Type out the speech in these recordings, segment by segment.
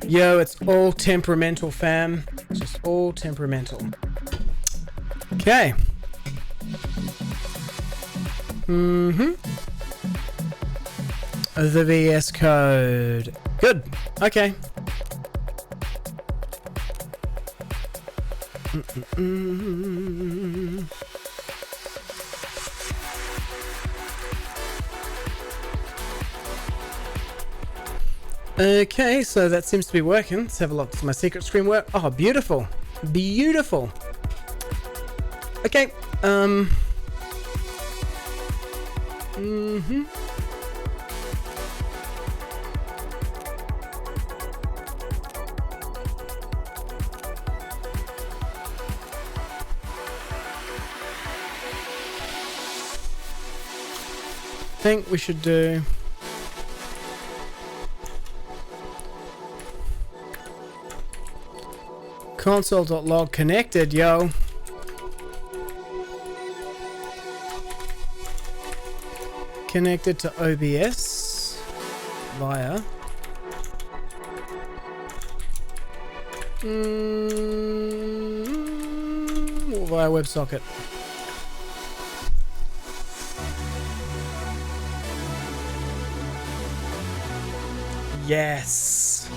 Yo, it's all temperamental, fam. It's just all temperamental. Okay. The VS Code. Good. Okay. Okay, so that seems to be working. Let's have a look. Does my secret screen work? Oh, beautiful. Beautiful. Okay. Think we should do console.log connected, yo. Connected to OBS via or via WebSocket. Yes.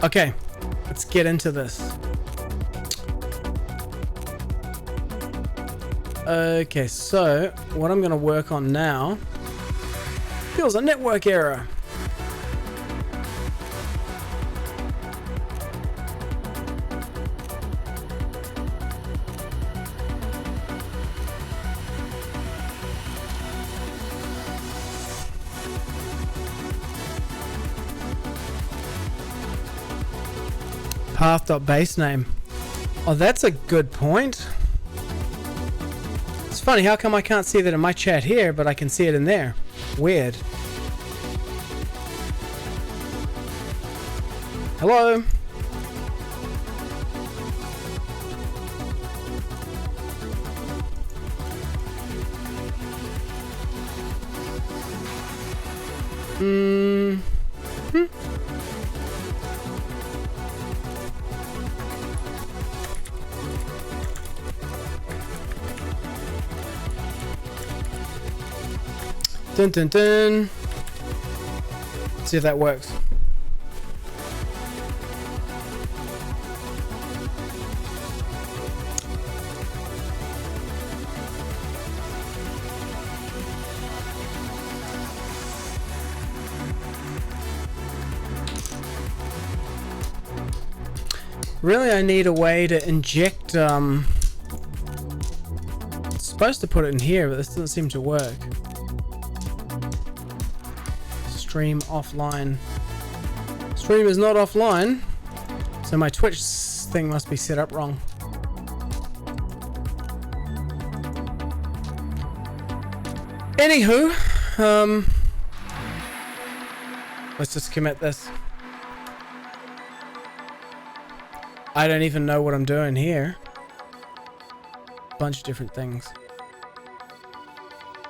Okay, let's get into this. Okay, so what I'm going to work on now feels a network error. Path.base name. Oh, that's a good point. It's funny, how come I can't see that in my chat here, but I can see it in there? Weird. Hello? Dun dun dun. Let's see if that works. Really, I need a way to inject, supposed to put it in here, but this doesn't seem to work. Stream offline. Stream is not offline, so my Twitch thing must be set up wrong. Anywho, let's just commit this. I don't even know what I'm doing here. Bunch of different things.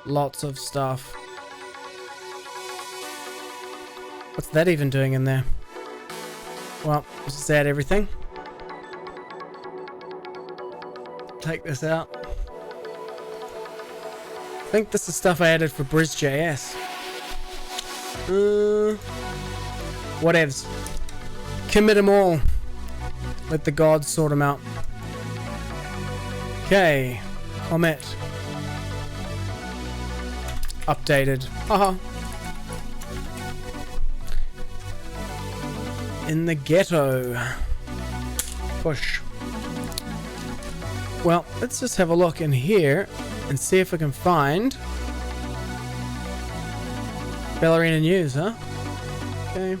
Lots of stuff. What's that even doing in there? Well, let's just add everything. Take this out. I think this is stuff I added for Briz.js. Whatevs. Commit them all. Let the gods sort them out. Okay. Commit. Updated. Haha. In the ghetto. Push. Well, let's just have a look in here and see if we can find Ballerina news, huh? Okay.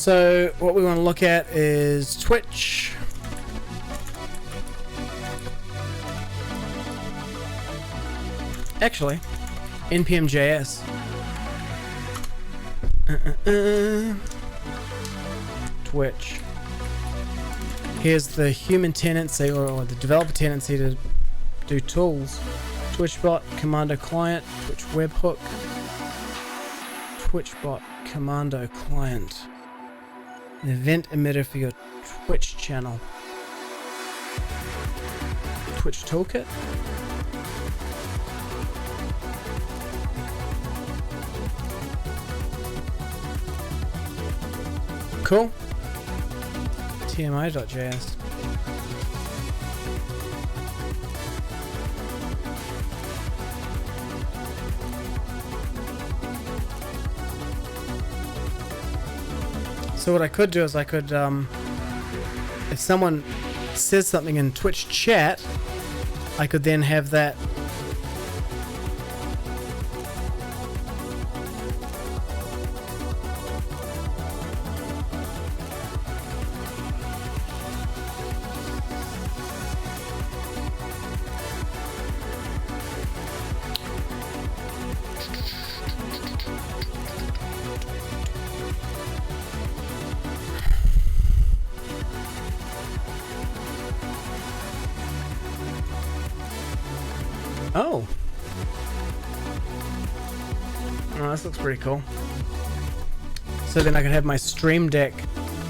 So what we want to look at is Twitch. Actually, npm.js. Twitch. Here's the human tendency, or the developer tendency to do tools. TwitchBot, Commando Client, Twitch Webhook, TwitchBot, Commando Client. An event emitter for your Twitch channel. Twitch Toolkit. Cool. TMI.js. So what I could do is I could, if someone says something in Twitch chat, I could then have that Oh, this looks pretty cool. So then I could have my Stream Deck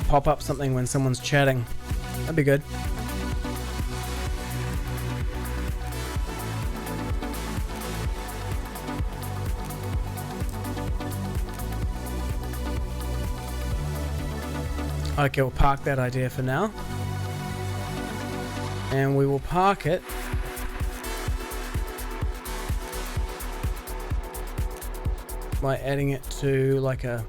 pop up something when someone's chatting. That'd be good. Okay, we'll park that idea for now. And we will park it by adding it to like a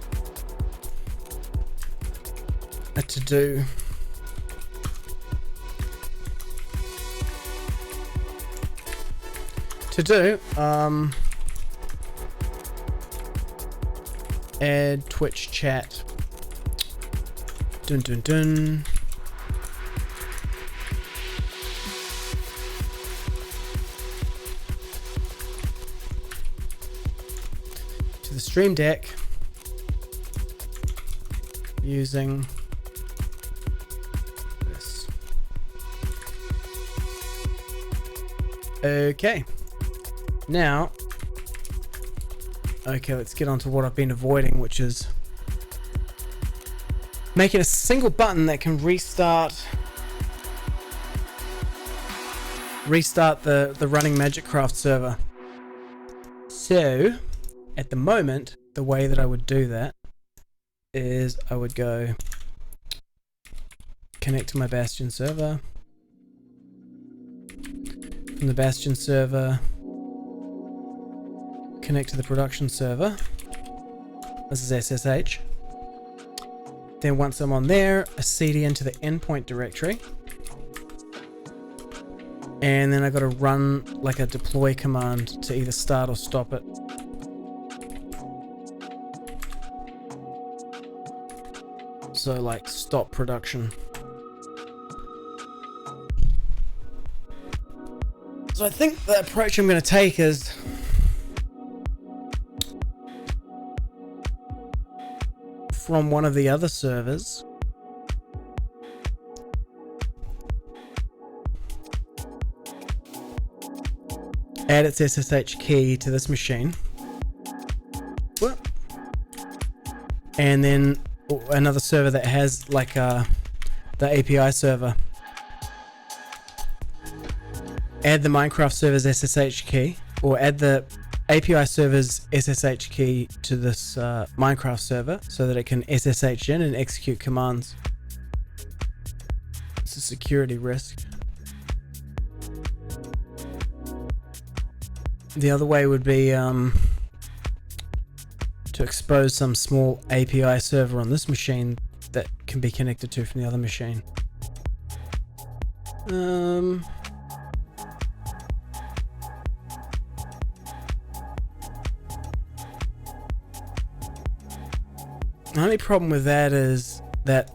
to-do. Add Twitch chat. Dun dun dun. To the Stream Deck using this. Okay. Now, okay, let's get on to what I've been avoiding, which is making a single button that can restart the running Magicraft server. So, at the moment, the way that I would do that is I would go connect to my Bastion server. From the Bastion server, connect to the production server. This is SSH. Then once I'm on there, I cd into the endpoint directory. And then I gotta run like a deploy command to either start or stop it. So like stop production. So I think the approach I'm gonna take is from one of the other servers, add its SSH key to this machine, and then another server that has like the API server, add the Minecraft server's SSH key, or add the API server's SSH key to this Minecraft server so that it can SSH in and execute commands. It's a security risk. The other way would be to expose some small API server on this machine that can be connected to from the other machine. The only problem with that is that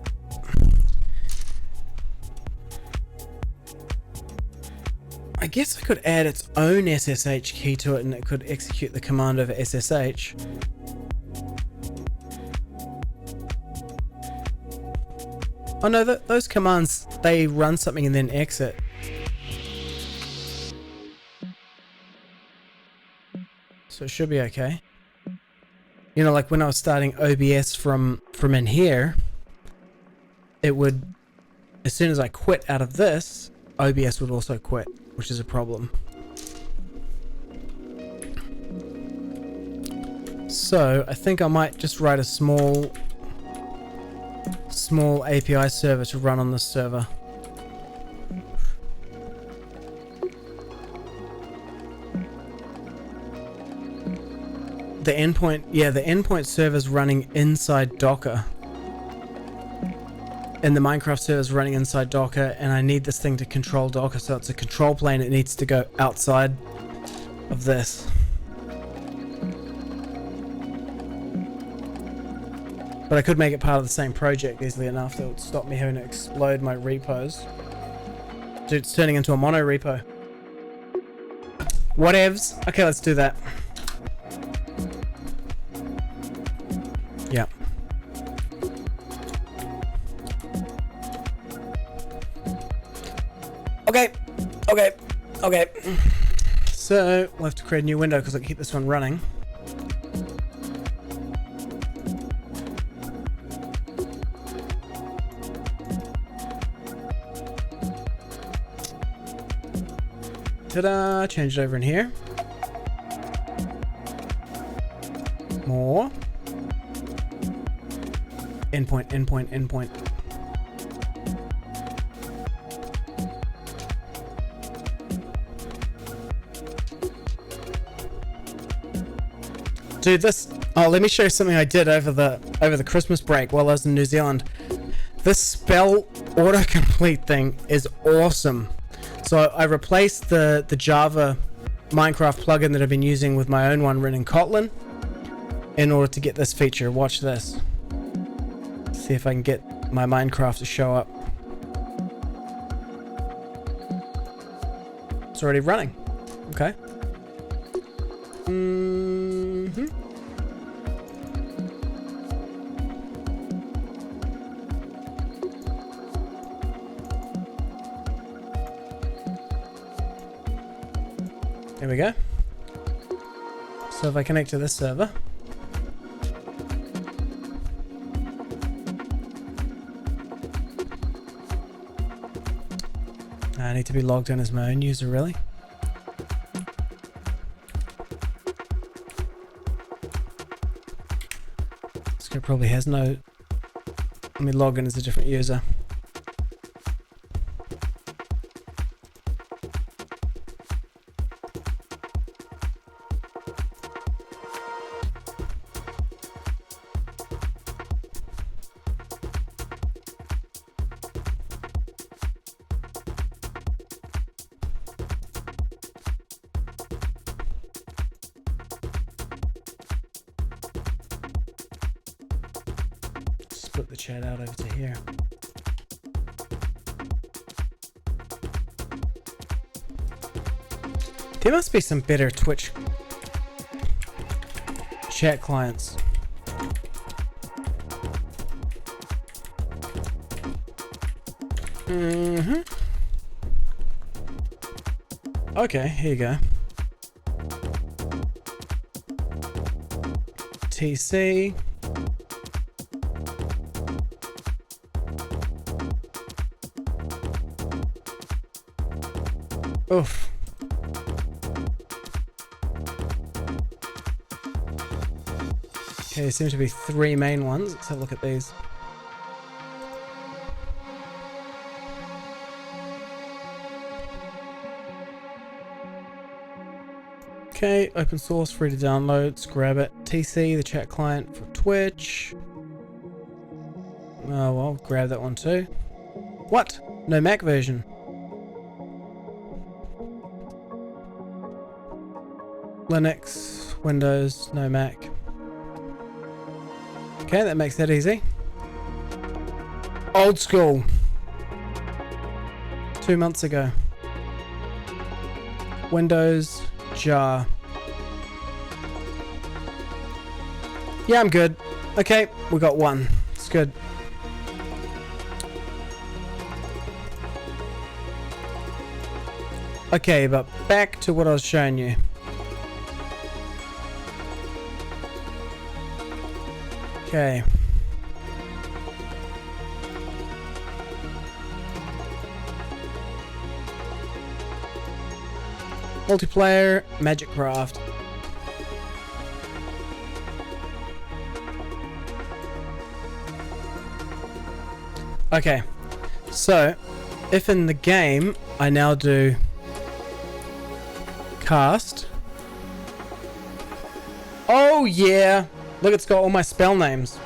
I guess I could add its own SSH key to it and it could execute the command over SSH. Oh no, those commands, they run something and then exit. So it should be okay. You know, like when I was starting OBS from in here, it would, as soon as I quit out of this, OBS would also quit, which is a problem. So I think I might just write a small API server to run on this server. The endpoint, yeah, the endpoint server is running inside Docker. And the Minecraft server is running inside Docker, and I need this thing to control Docker, so it's a control plane. It needs to go outside of this. But I could make it part of the same project easily enough that would stop me having to explode my repos. Dude, it's turning into a mono repo. Whatevs. Okay, let's do that. Yeah. Okay. So we'll have to create a new window because I keep this one running. Ta-da! Change it over in here. More. Endpoint. Dude, this... Oh, let me show you something I did over the Christmas break while I was in New Zealand. This spell autocomplete thing is awesome. So I replaced the Java Minecraft plugin that I've been using with my own one written in Kotlin in order to get this feature. Watch this. See if I can get my Minecraft to show up. It's already running. Okay. There we go. So if I connect to this server, I need to be logged in as my own user, really. This guy probably has no... Let me log in as a different user. Split the chat out over to here. There must be some better Twitch chat clients. Okay, here you go. TC. Oof. Okay, there seem to be 3 main ones. Let's have a look at these. Okay, open source, free to download. Let's grab it. TC, the chat client for Twitch. Oh, well, grab that one too. What? No Mac version. Linux, Windows, no Mac. Okay, that makes that easy. Old school. 2 months ago. Windows jar. Yeah, I'm good. Okay, we got one. It's good. Okay, but back to what I was showing you. Okay. Multiplayer, Magic Craft. Okay, so if in the game I now do cast. Oh yeah! Look, it's got all my spell names.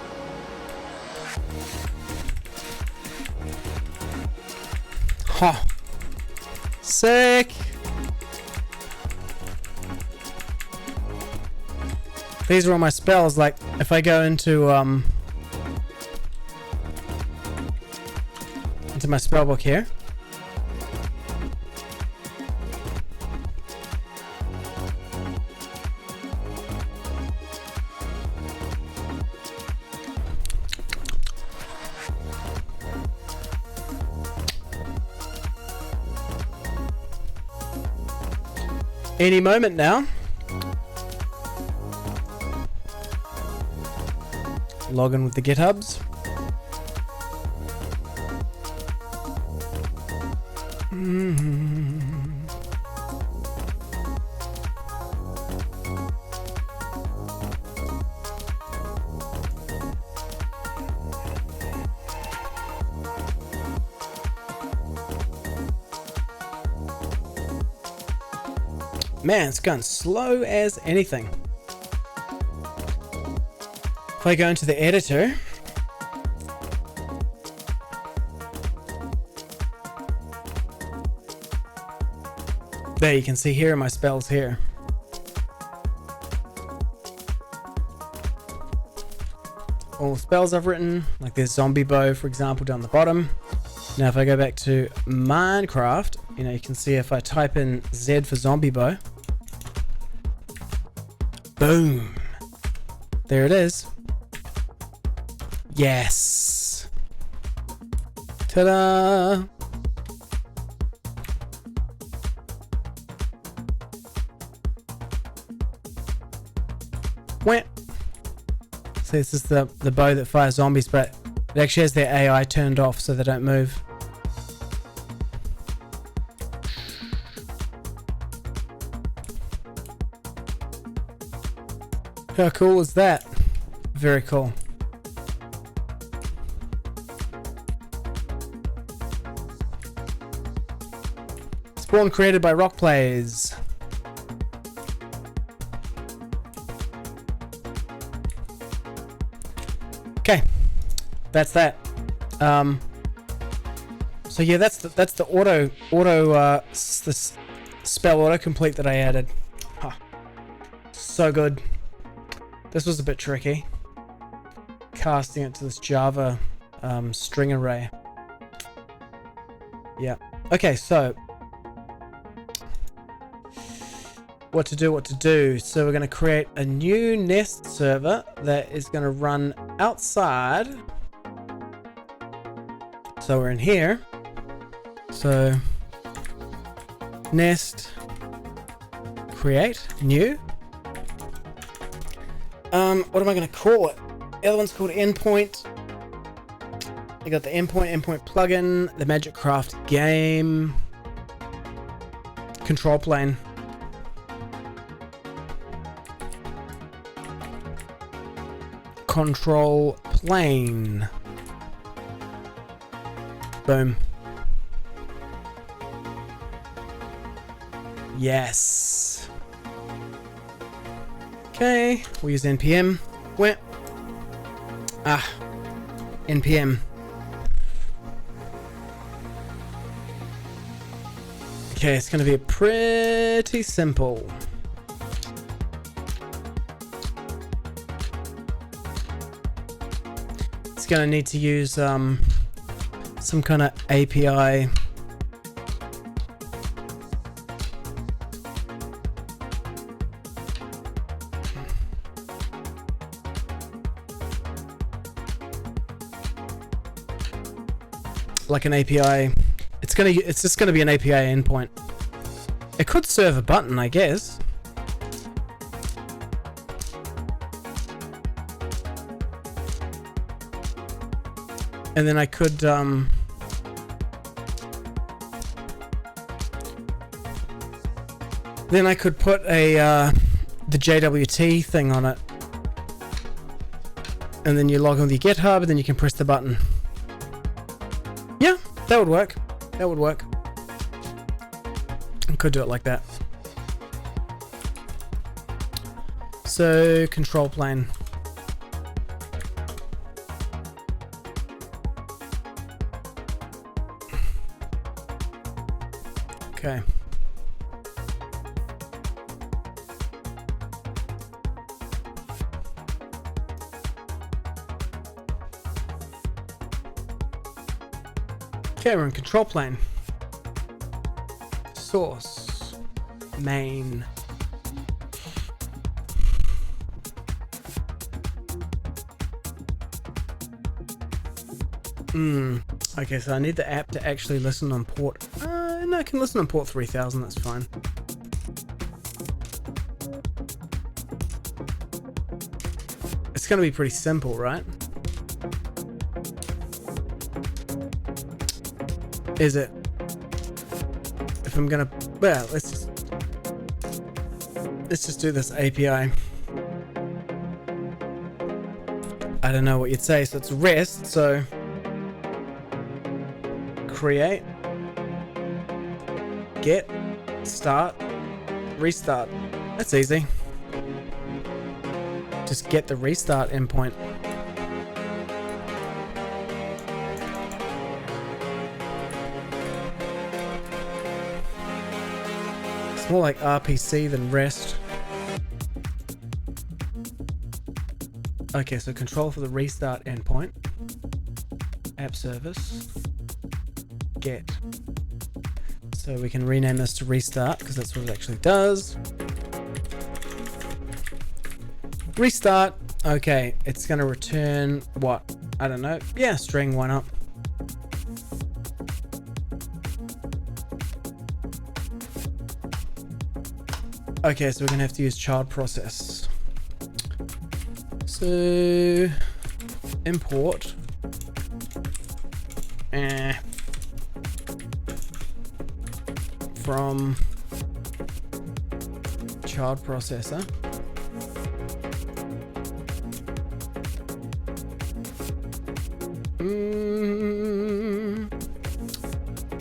Ha! Sick! These are all my spells. Like, if I go into my spellbook here. Any moment now. Log in with the GitHubs. Man, it's gone slow as anything. If I go into the editor, there you can see here are my spells here. All the spells I've written, like there's Zombie Bow, for example, down the bottom. Now if I go back to Minecraft, you can see if I type in Z for Zombie Bow, boom, there it is. Yes. Ta-da. Wham. So this is the bow that fires zombies, but it actually has their AI turned off so they don't move. How cool is that? Very cool. Spawn created by Rock Plays. Okay, that's that. So yeah, that's the auto this spell autocomplete that I added. Huh. So good. This was a bit tricky. Casting it to this Java string array. Yeah. Okay, so what to do. So we're going to create a new nest server that is going to run outside. So we're in here. So nest create new. What am I going to call it? The other one's called endpoint. You got the endpoint plugin, the Magic Craft game, control plane. Control plane. Boom. Yes. Okay, we'll use npm. Where? npm. Okay, it's going to be pretty simple. It's going to need to use some kind of API. Like an API. It's just gonna be an API endpoint. It could serve a button, I guess. And then I could then I could put a the JWT thing on it, and then you log on with your GitHub, and then you can press the button. Yeah, that would work. That would work. I could do it like that. So control plane. Okay. Okay, we're in control plane. Source. Main. Okay, so I need the app to actually listen on port. No, I can listen on port 3000, that's fine. It's gonna be pretty simple, right? Is it? If I'm gonna, well, let's just do this API. I don't know what you'd say, so it's REST, so create, get, start, restart. That's easy. Just get the restart endpoint. It's more like RPC than REST. Okay, so control for the restart endpoint. App service. Get. So we can rename this to restart because that's what it actually does. Restart. Okay, it's going to return what? I don't know. Yeah, string, why not? Okay, so we're going to have to use child process. So import from child processor.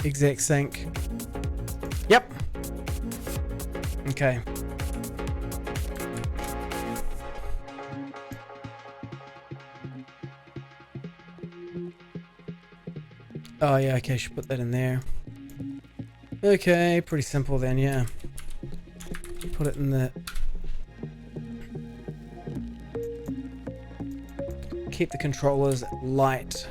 Exec sync. Yep. Okay. Oh yeah, okay, I should put that in there. Okay, pretty simple then, yeah. Put it in the... Keep the controllers light.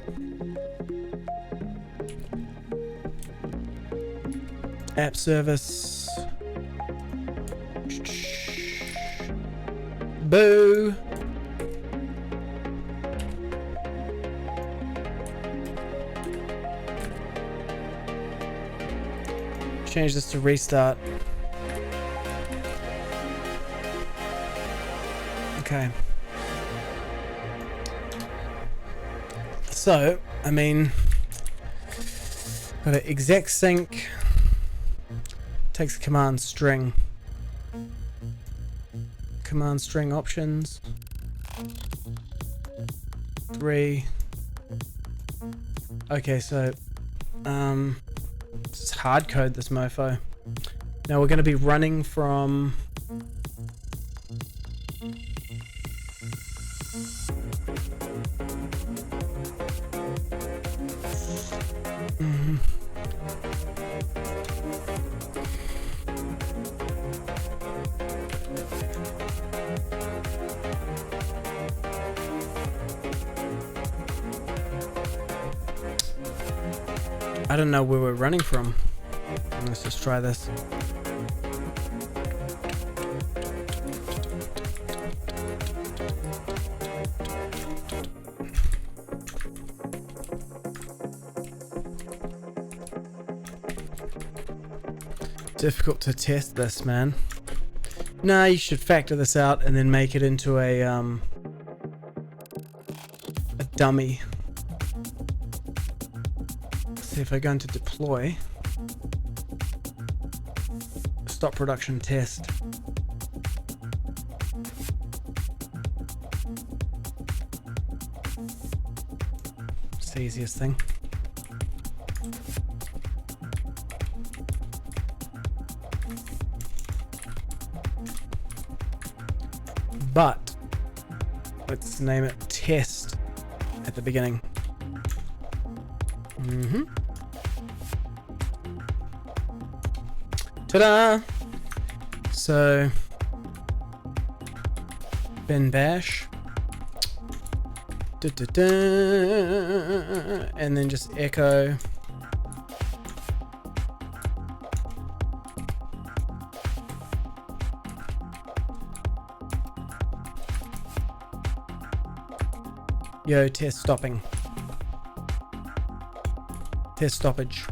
App service. Boo! Change this to restart. Okay. So, I mean, got an exec sync, takes a command string options, 3. Okay, so, let's hard code this mofo. Now we're going to be running from I don't know where we're running from. Let's just try this. Difficult to test this, man. Nah, you should factor this out and then make it into a dummy. See if I go into deploy. Stop production test. It's the easiest thing. But let's name it test at the beginning. Ta-da! So bin bash, and then just echo yo, test stopping. Test stoppage.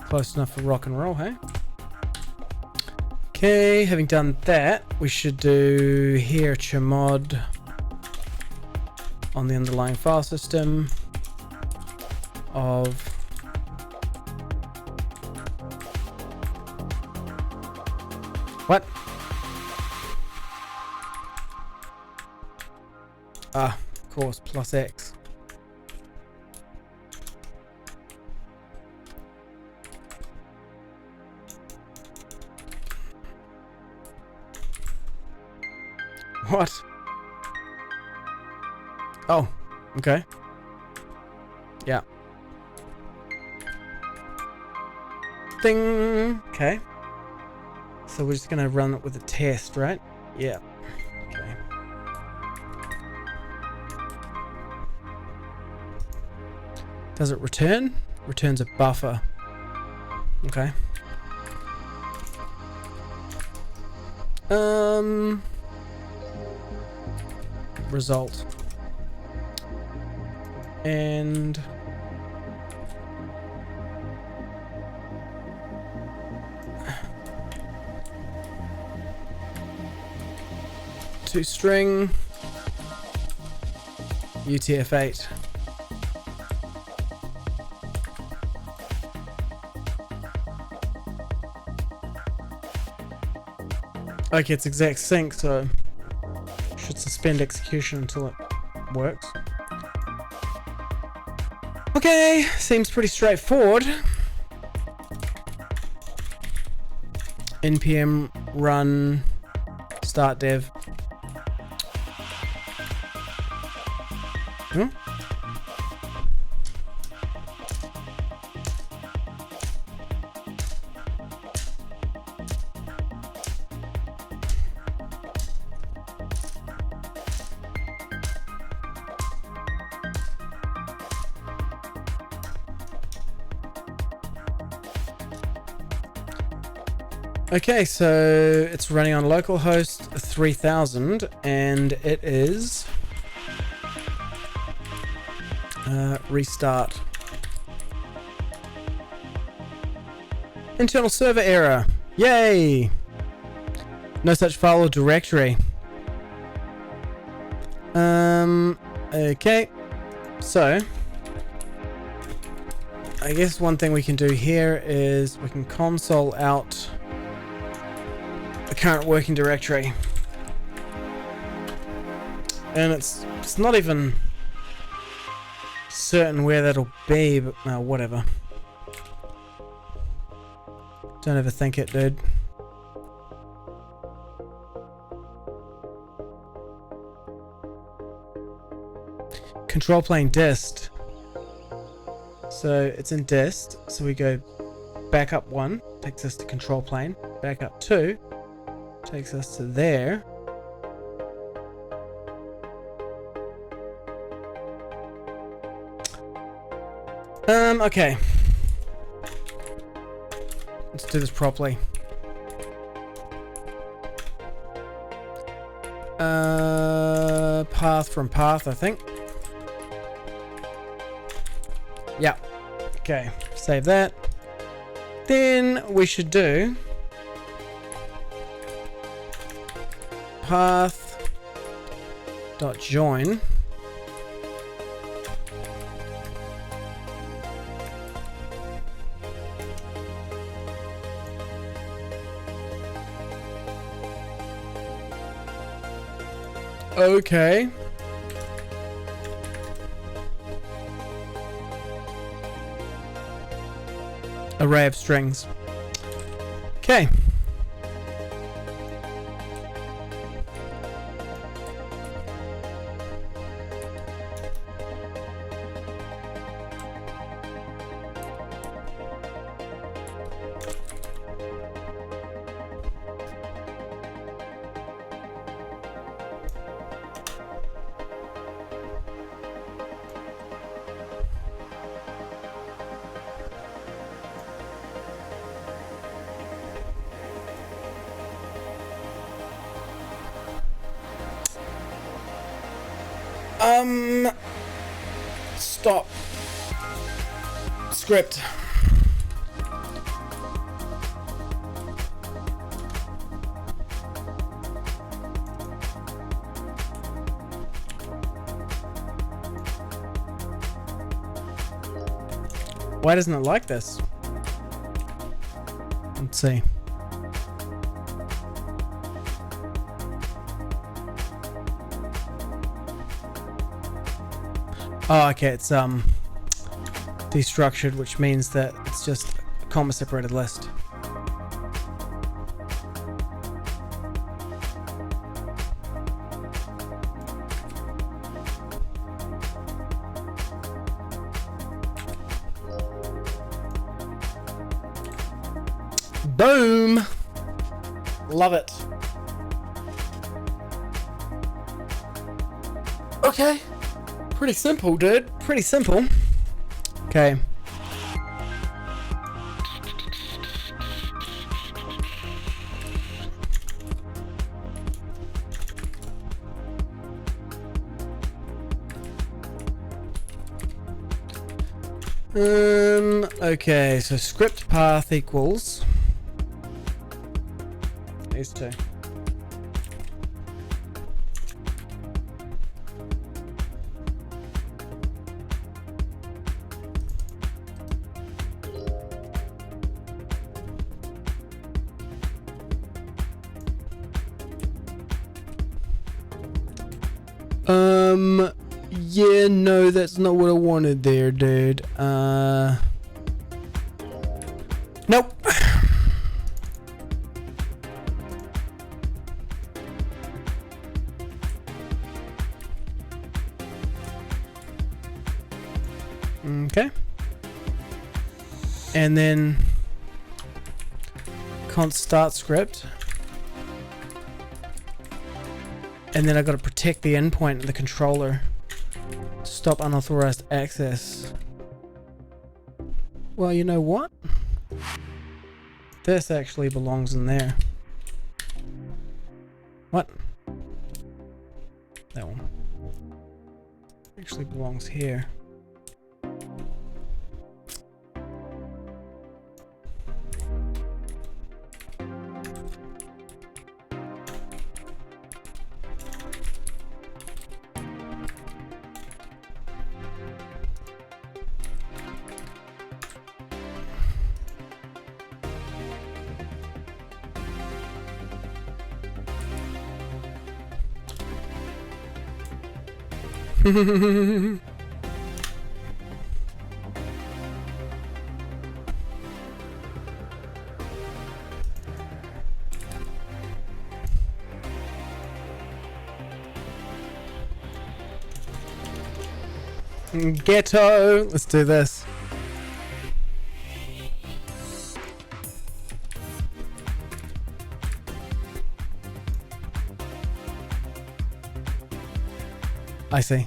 Close enough for rock and roll, hey? Okay, having done that, we should do here chmod on the underlying file system of what? Ah, of course, plus X. What? Oh, okay. Yeah. Ding. Okay. So we're just gonna run it with a test, right? Yeah. Okay. Does it return? Returns a buffer. Okay. Result. And to string UTF-8. Okay, it's exact sync, so should suspend execution until it works. Okay, seems pretty straightforward. npm run start dev. Okay, so it's running on localhost 3000 and it is restart. Internal server error. Yay! No such file or directory. Okay. So I guess one thing we can do here is we can console out the current working directory. And it's not even certain where that'll be, but whatever. Don't overthink it, dude. Control plane dist. So it's in dist, so we go back up 1, takes us to control plane, back up 2, takes us to there. Okay. Let's do this properly. Path from path, I think. Yeah. Okay, save that. Then we should do path dot join. Okay. Array of strings. Okay. Stop. Script. Why doesn't it like this? Let's see. Oh, okay, it's destructured, which means that it's just a comma separated list. Boom! Love it. Okay. Pretty simple, dude. Pretty simple. Okay. Okay, so script path equals these two. Yeah, no, that's not what I wanted there, dude. Nope. Okay. And then const start script. And then I got to protect the endpoint of the controller. Stop unauthorized access. Well, you know what? This actually belongs in there. What? That one. Actually belongs here. Ghetto. Let's do this. I see.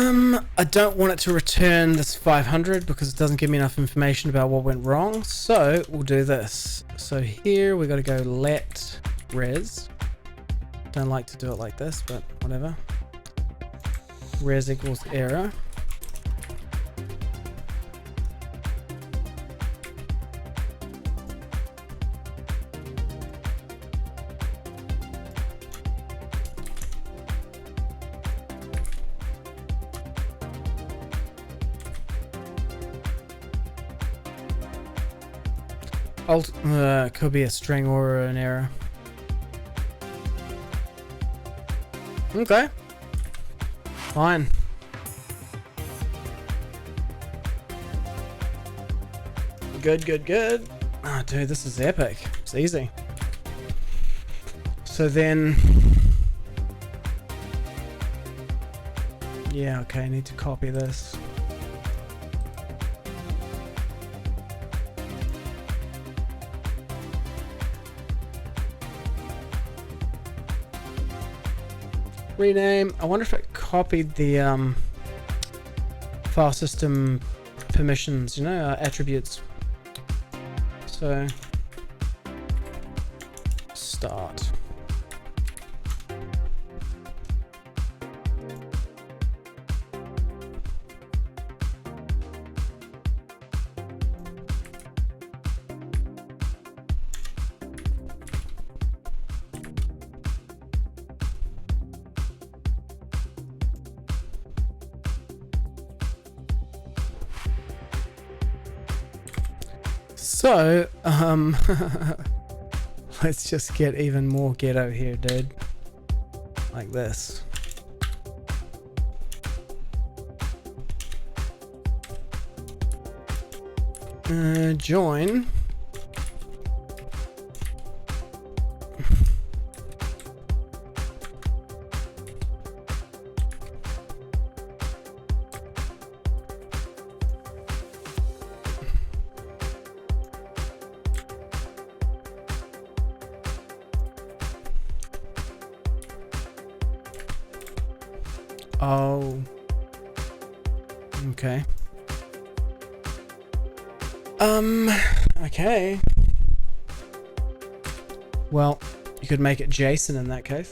I don't want it to return this 500 because it doesn't give me enough information about what went wrong. So we'll do this. So here we got to go let res. Don't like to do it like this, but whatever. Res equals error. Could be a string or an error. Okay. Fine. Good. Oh, dude, this is epic. It's easy. So then... Yeah, okay, I need to copy this. Rename. I wonder if it copied the file system permissions, attributes. So start. So, let's just get even more ghetto here, dude. Like this. Join. Oh. Okay. Okay. Well, you could make it JSON in that case.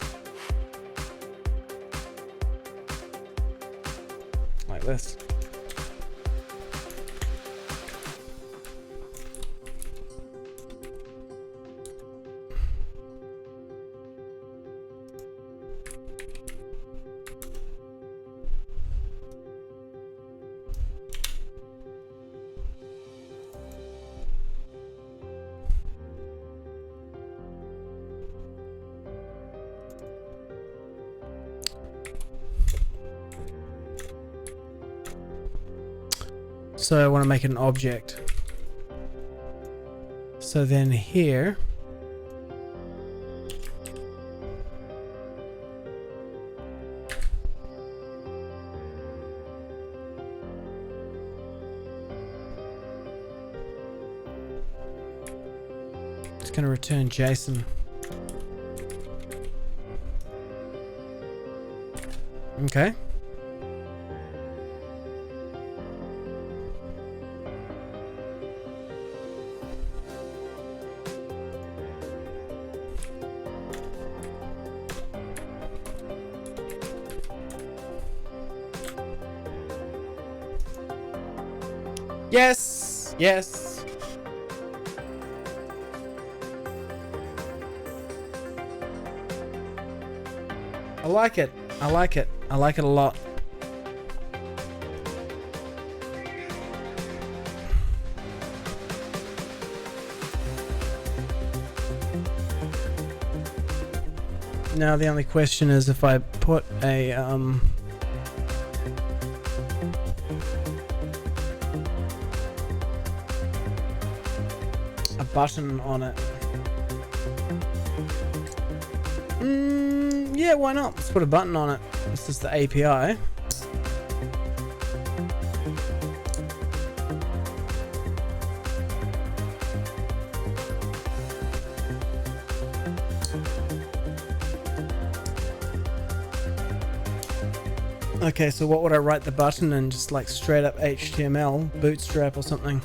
Like this. So I want to make it an object. So then here, it's going to return JSON. Okay. Yes, yes. I like it. I like it. I like it a lot. Now the only question is if I put a button on it. Yeah, why not? Let's put a button on it. This is the API. Okay, so what would I write the button in? Just like straight up HTML, bootstrap or something?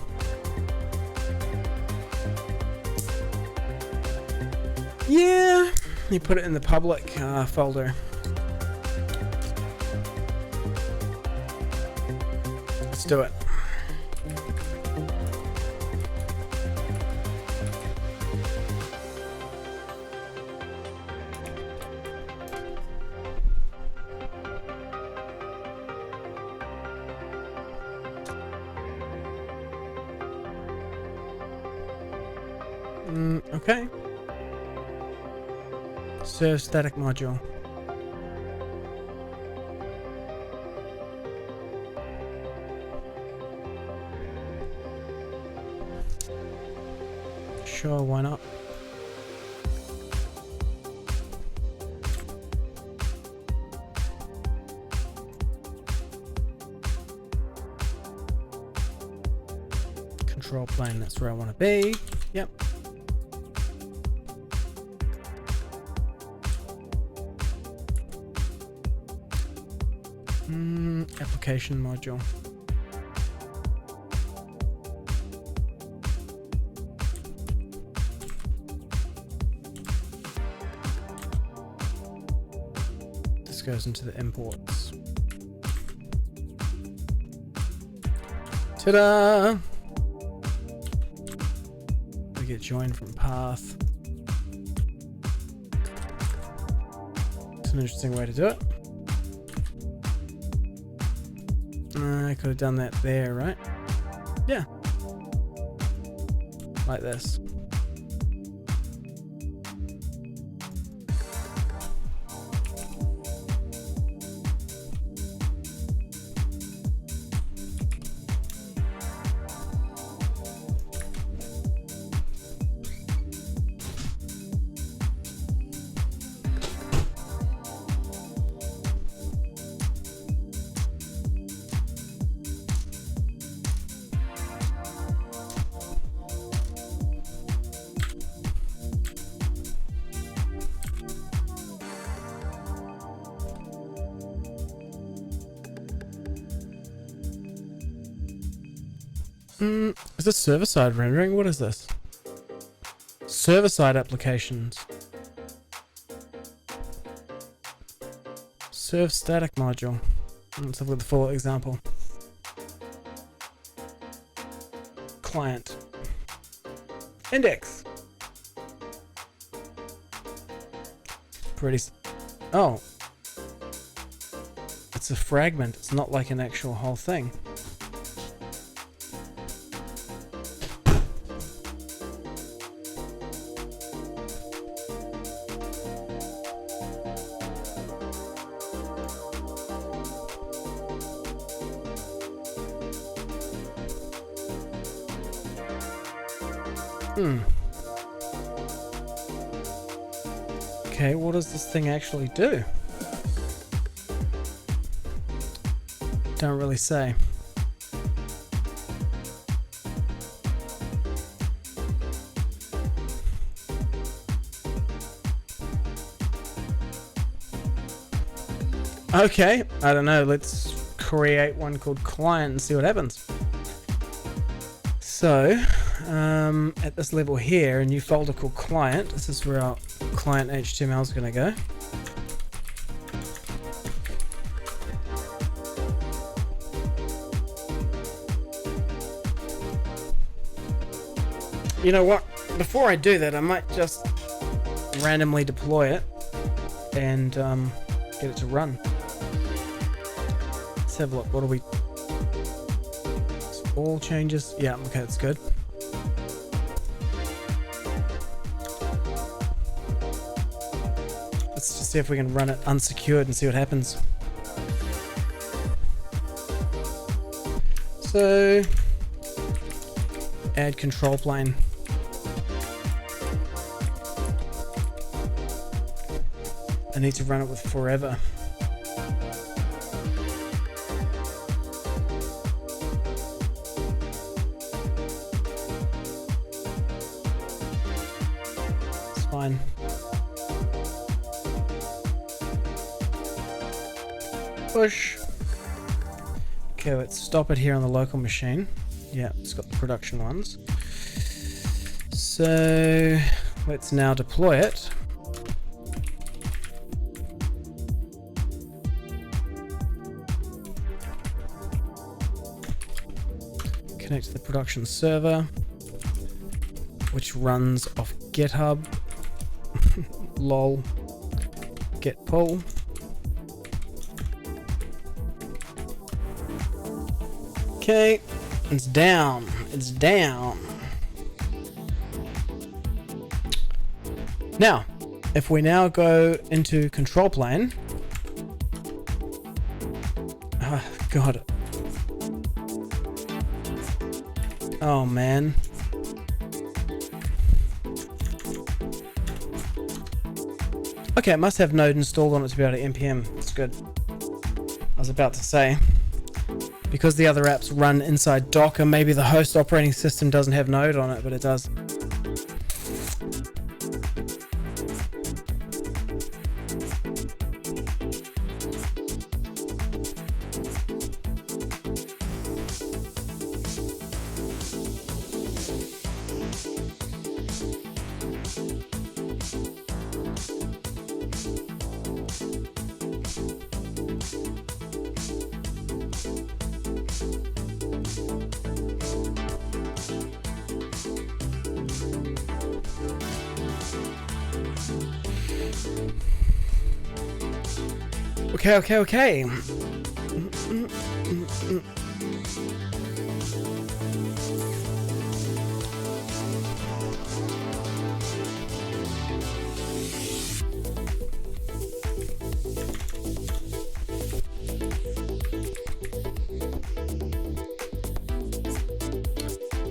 Yeah, you put it in the public folder. Let's do it. Okay. Serve static module. Sure, why not? Control plane, that's where I want to be. Yep. Application module. This goes into the imports. Ta-da! We get joined from path. It's an interesting way to do it. I could have done that there, right? Yeah. Like this. Is this server-side rendering? What is this? Server-side applications. Serve static module. Let's have a look at the full example. Client. Index. Oh. It's a fragment. It's not like an actual whole thing. Okay, what does this thing actually do? Don't really say. Okay, I don't know. Let's create one called client and see what happens. So, at this level here, a new folder called client. This is where our client HTML is going to go. You know what? Before I do that, I might just randomly deploy it and get it to run. Let's have a look. What do we... All changes. Yeah, okay, that's good. Let's just see if we can run it unsecured and see what happens. So, add control plane. I need to run it with forever. It's fine. Push. Okay, let's stop it here on the local machine. Yeah, it's got the production ones. So let's now deploy it. Connect to the production server, which runs off GitHub. Lol. Git pull. Okay, it's down. It's down. Now, if we now go into control plane. Oh, God. Oh, man. Okay, it must have Node installed on it to be able to npm. That's good. I was about to say, because the other apps run inside Docker, maybe the host operating system doesn't have Node on it, but it does. Okay.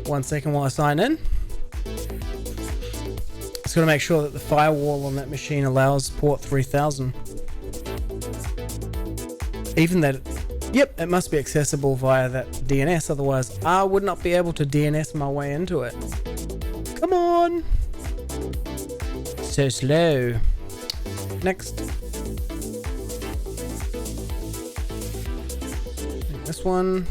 One second while I sign in. Just got to make sure that the firewall on that machine allows port 3000. Even that, yep, it must be accessible via that DNS, otherwise I would not be able to DNS my way into it. Come on! So slow. Next. This one.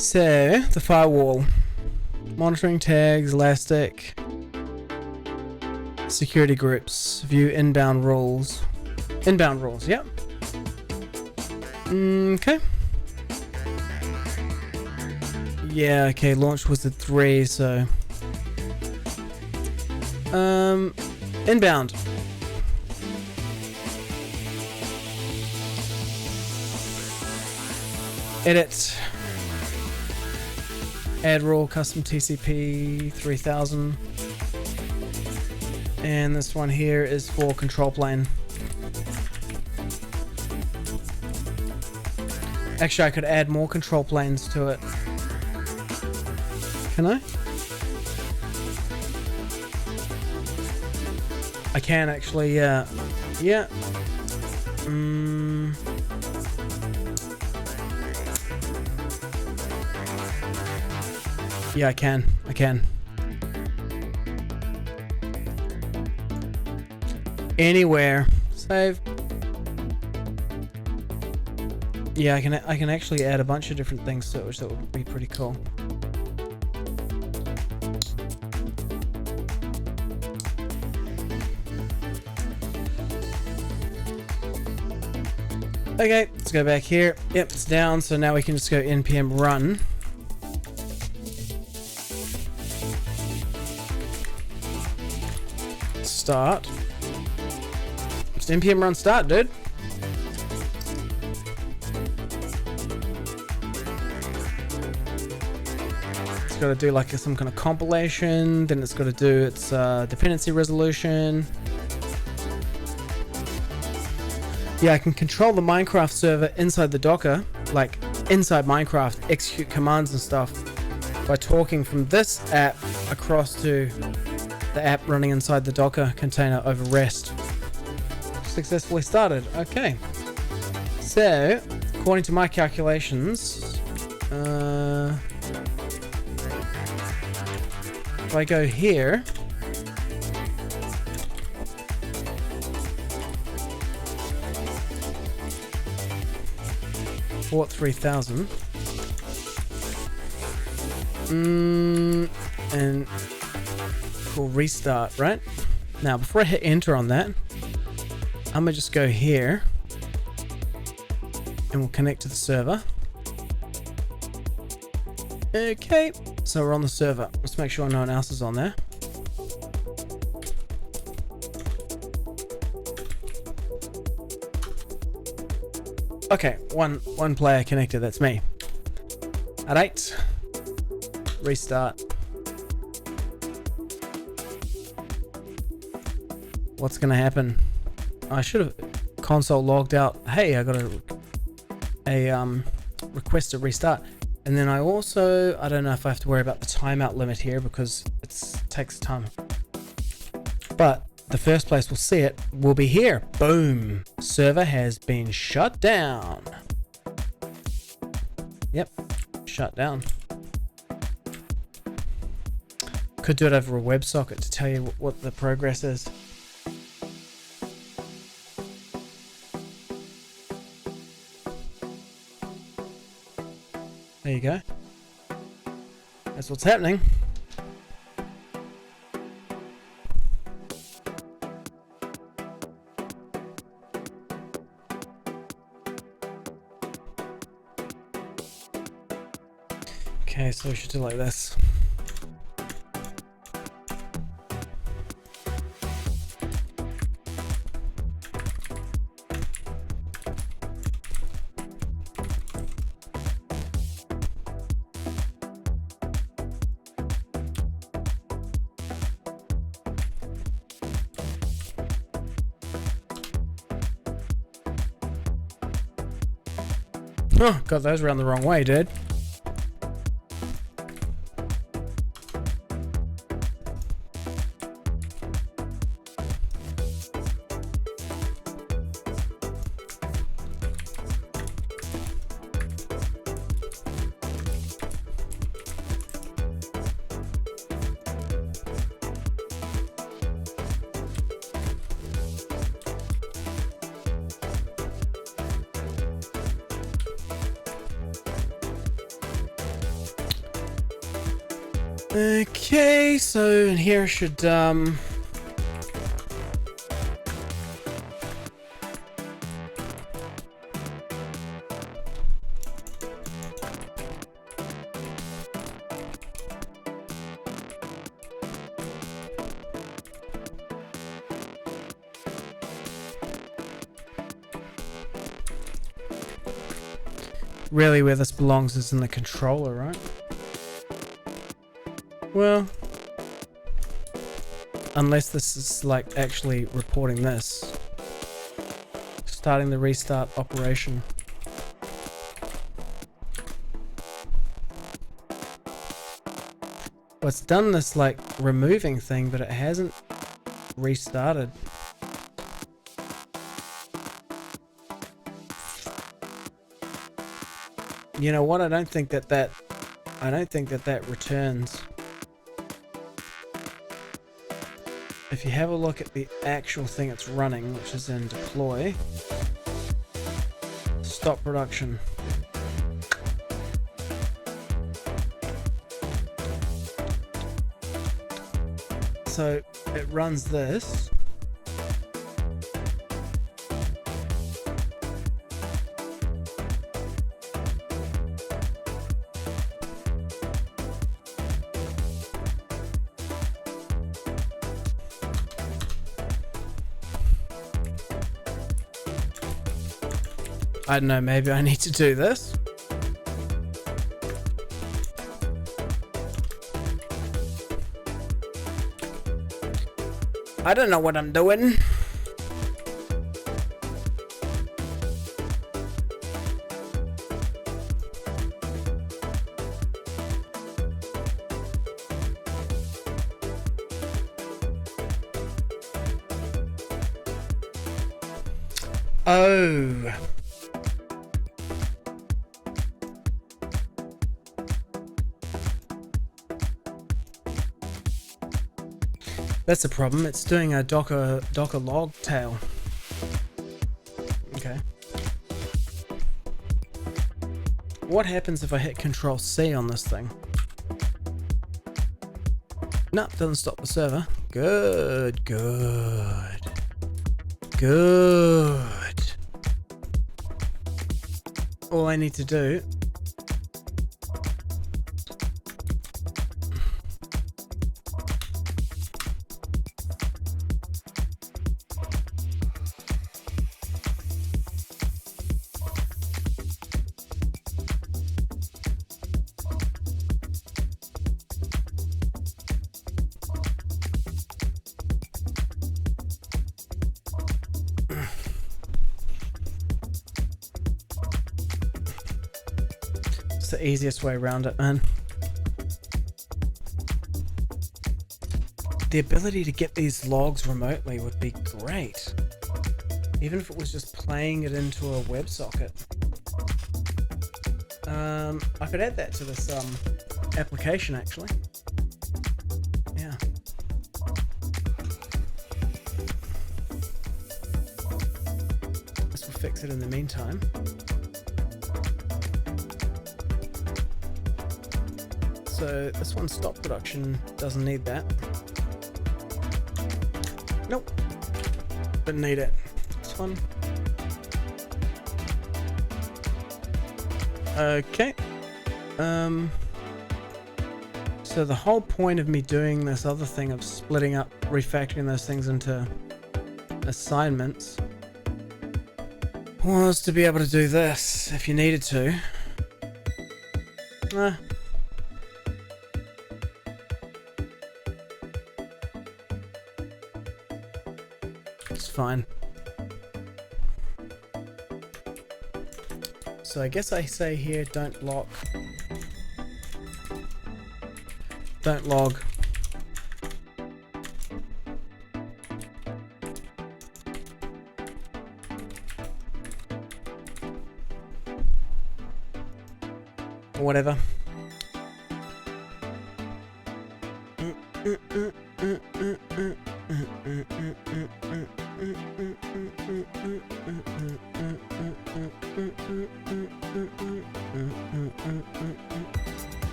So, the firewall. Monitoring tags, elastic. Security groups. View inbound rules. Inbound rules, yep. Okay. Yeah, okay, launch was at 3, so... Inbound. Edit. Add rule custom TCP 3000. And this one here is for control plane. Actually, I could add more control planes to it. Can I? I can actually, yeah. Yeah. Yeah, I can. Anywhere. Save. Yeah, I can actually add a bunch of different things to it, which that would be pretty cool. Okay, let's go back here. Yep, it's down, so now we can just go npm run. Start. Just npm run start, dude. It's got to do like some kind of compilation, then it's got to do its dependency resolution. Yeah, I can control the Minecraft server inside the Docker, like inside Minecraft, execute commands and stuff by talking from this app across to the app running inside the Docker container over REST. Successfully started. Okay. So, according to my calculations, if I go here, port 3000, and we'll restart, right? Now, before I hit enter on that, I'm gonna just go here and we'll connect to the server. Okay, so we're on the server. Let's make sure no one else is on there. Okay, one player connected, that's me. Alright. Restart. What's gonna happen? I should have console logged out. Hey, I got a request to restart. And then I also, I don't know if I have to worry about the timeout limit here because it takes time. But the first place we'll see it will be here. Boom. Server has been shut down. Yep. Shut down. Could do it over a WebSocket to tell you what the progress is. There you go. That's what's happening. Okay, so we should do like this. Oh, got those around the wrong way, dude. Okay, so in here should really where this belongs is in the controller, right? Well, unless this is like actually reporting this, starting the restart operation. Well, it's done this like removing thing, but it hasn't restarted. You know what? I don't think that returns. If you have a look at the actual thing it's running, which is in deploy, stop production. So it runs this. I don't know, maybe I need to do this. I don't know what I'm doing. Oh. That's the problem. It's doing a Docker log tail. Okay. What happens if I hit Control C on this thing? Nope, doesn't stop the server. Good, good, good. All I need to do the easiest way around it, man. The ability to get these logs remotely would be great. Even if it was just playing it into a WebSocket. I could add that to this application actually. Yeah. This will fix it in the meantime. So this one stop production, doesn't need that. Nope, didn't need it. This one. Okay. So the whole point of me doing this other thing of splitting up, refactoring those things into assignments was to be able to do this if you needed to. It's fine. So I guess I say here, don't log. Or whatever.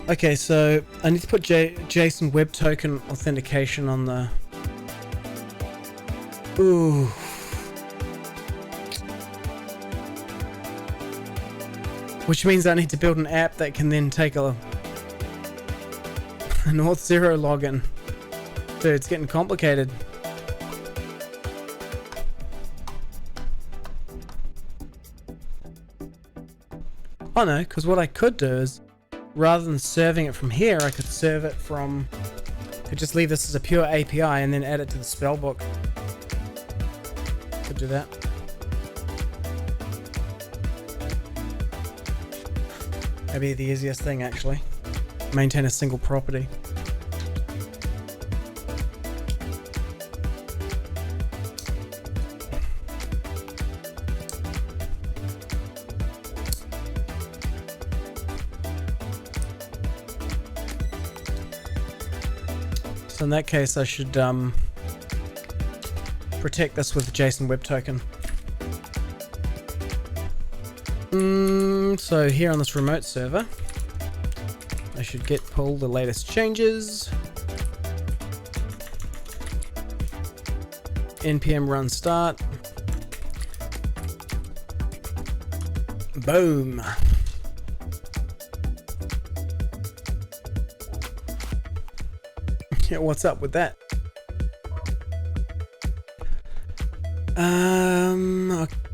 Okay, so I need to put JSON Web Token authentication on the... Ooh. Which means I need to build an app that can then take an Auth0 login. Dude, it's getting complicated. Oh no, because what I could do is, rather than serving it from here, I could serve it from... Could just leave this as a pure API and then add it to the spellbook. Could do that. That'd be the easiest thing, actually. Maintain a single property. So in that case, I should protect this with the JSON Web Token. So here on this remote server, I should git pull the latest changes. npm run start. Boom. Yeah, what's up with that?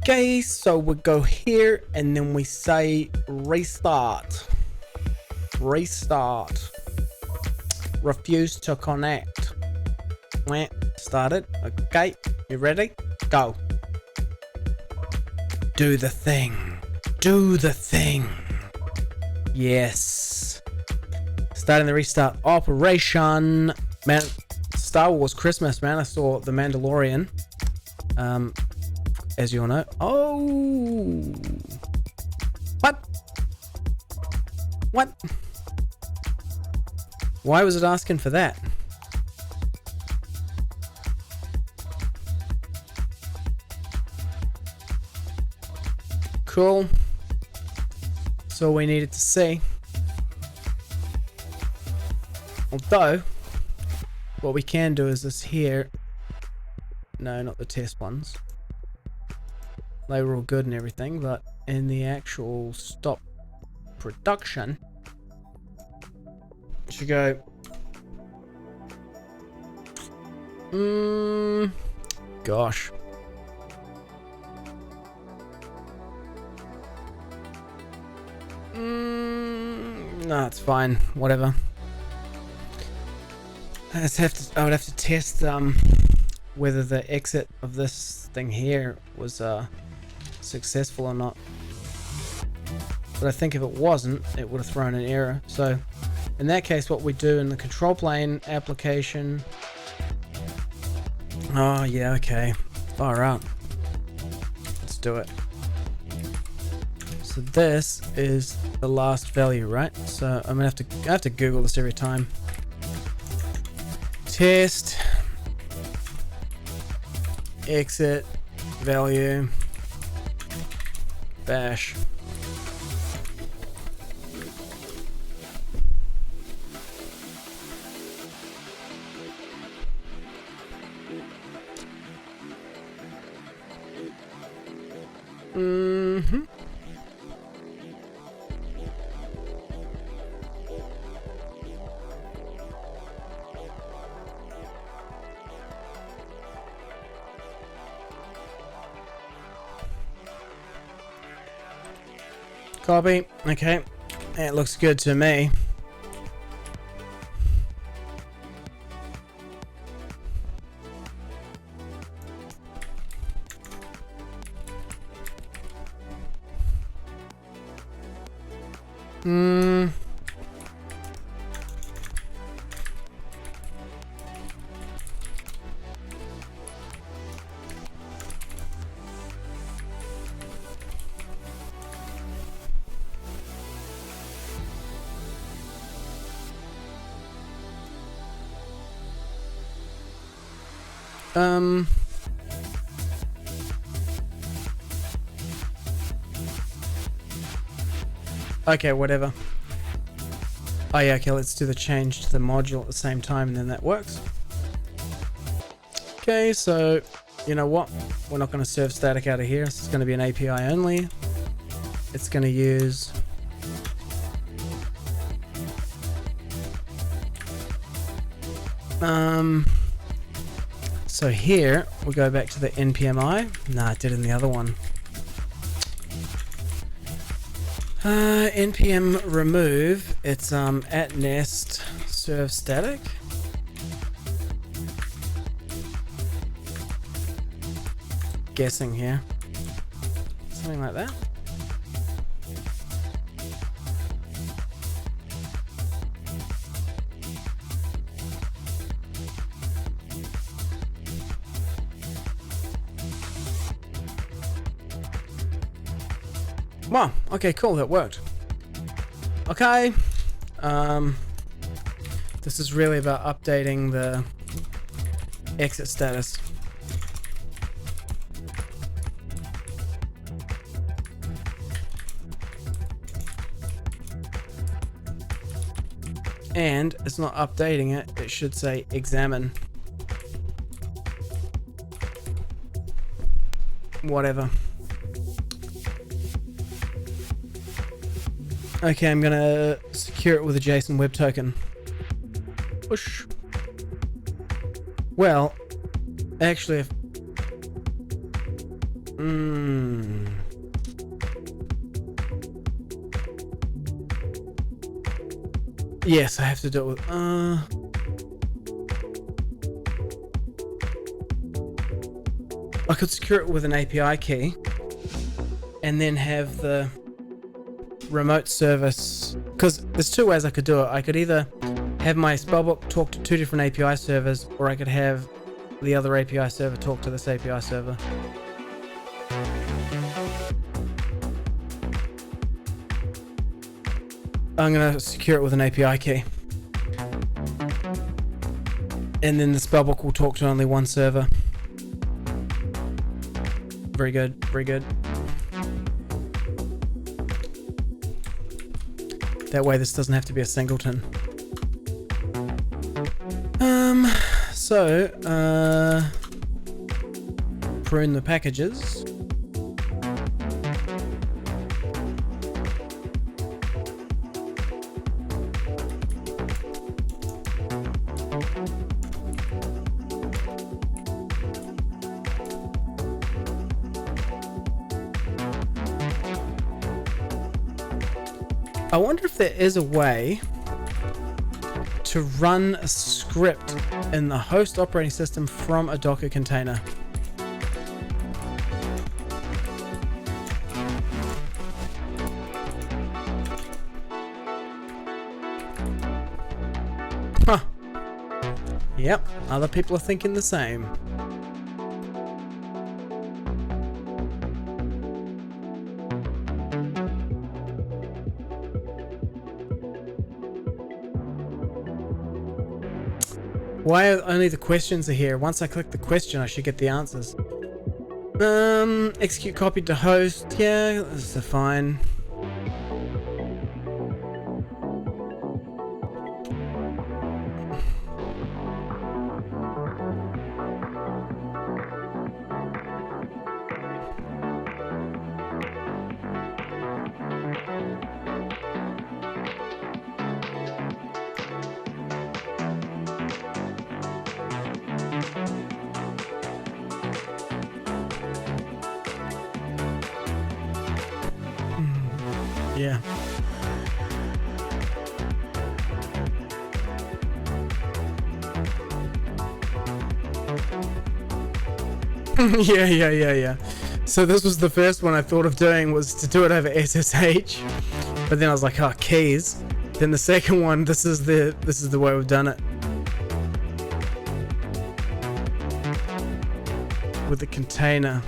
Okay, so we go here and then we say restart. Restart. Refuse to connect. Started. Okay, you ready? Go. Do the thing. Do the thing. Yes. Starting the restart operation. Man, Star Wars Christmas, man. I saw The Mandalorian. as you all know. Oh, what? What? Why was it asking for that? Cool. That's all we needed to see. Although, what we can do is this here. No, not the test ones. They were all good and everything, but in the actual stop production, it should go. Gosh. No, it's fine. Whatever. I would have to test whether the exit of this thing here was successful or not. But I think if it wasn't, it would have thrown an error. So in that case, what we do in the control plane application. Oh yeah, okay. Far out. Let's do it. So this is the last value, right? So I'm gonna have to Google this every time. Test exit value bash. Copy. Okay. It looks good to me. Okay, whatever. Oh yeah, okay, let's do the change to the module at the same time and then that works. Okay, so you know what? We're not going to serve static out of here. This is going to be an API only. It's going to use so here we'll go back to the npmi. Nah, I did it in the other one. npm remove. It's at nest serve static. Guessing here, something like that. Wow, okay, cool, that worked. Okay, this is really about updating the exit status. And it's not updating it, it should say examine. Whatever. Okay, I'm gonna secure it with a JSON web token. Push. Well, actually, if yes, I have to do it with I could secure it with an API key and then have the remote service, because there's two ways I could do it. I could either have my spellbook talk to two different API servers, or I could have the other API server talk to this API server. I'm gonna secure it with an API key. And then the spellbook will talk to only one server. Very good, very good. That way this doesn't have to be a singleton. Prune the packages. I wonder if there is a way to run a script in the host operating system from a Docker container. Huh. Yep, other people are thinking the same. Why only the questions are here? Once I click the question, I should get the answers. Execute copied to host. Yeah, this is fine. Yeah. Yeah. So this was the first one I thought of doing, was to do it over SSH, but then I was like, oh, keys. Then the second one, this is the way we've done it. With the container.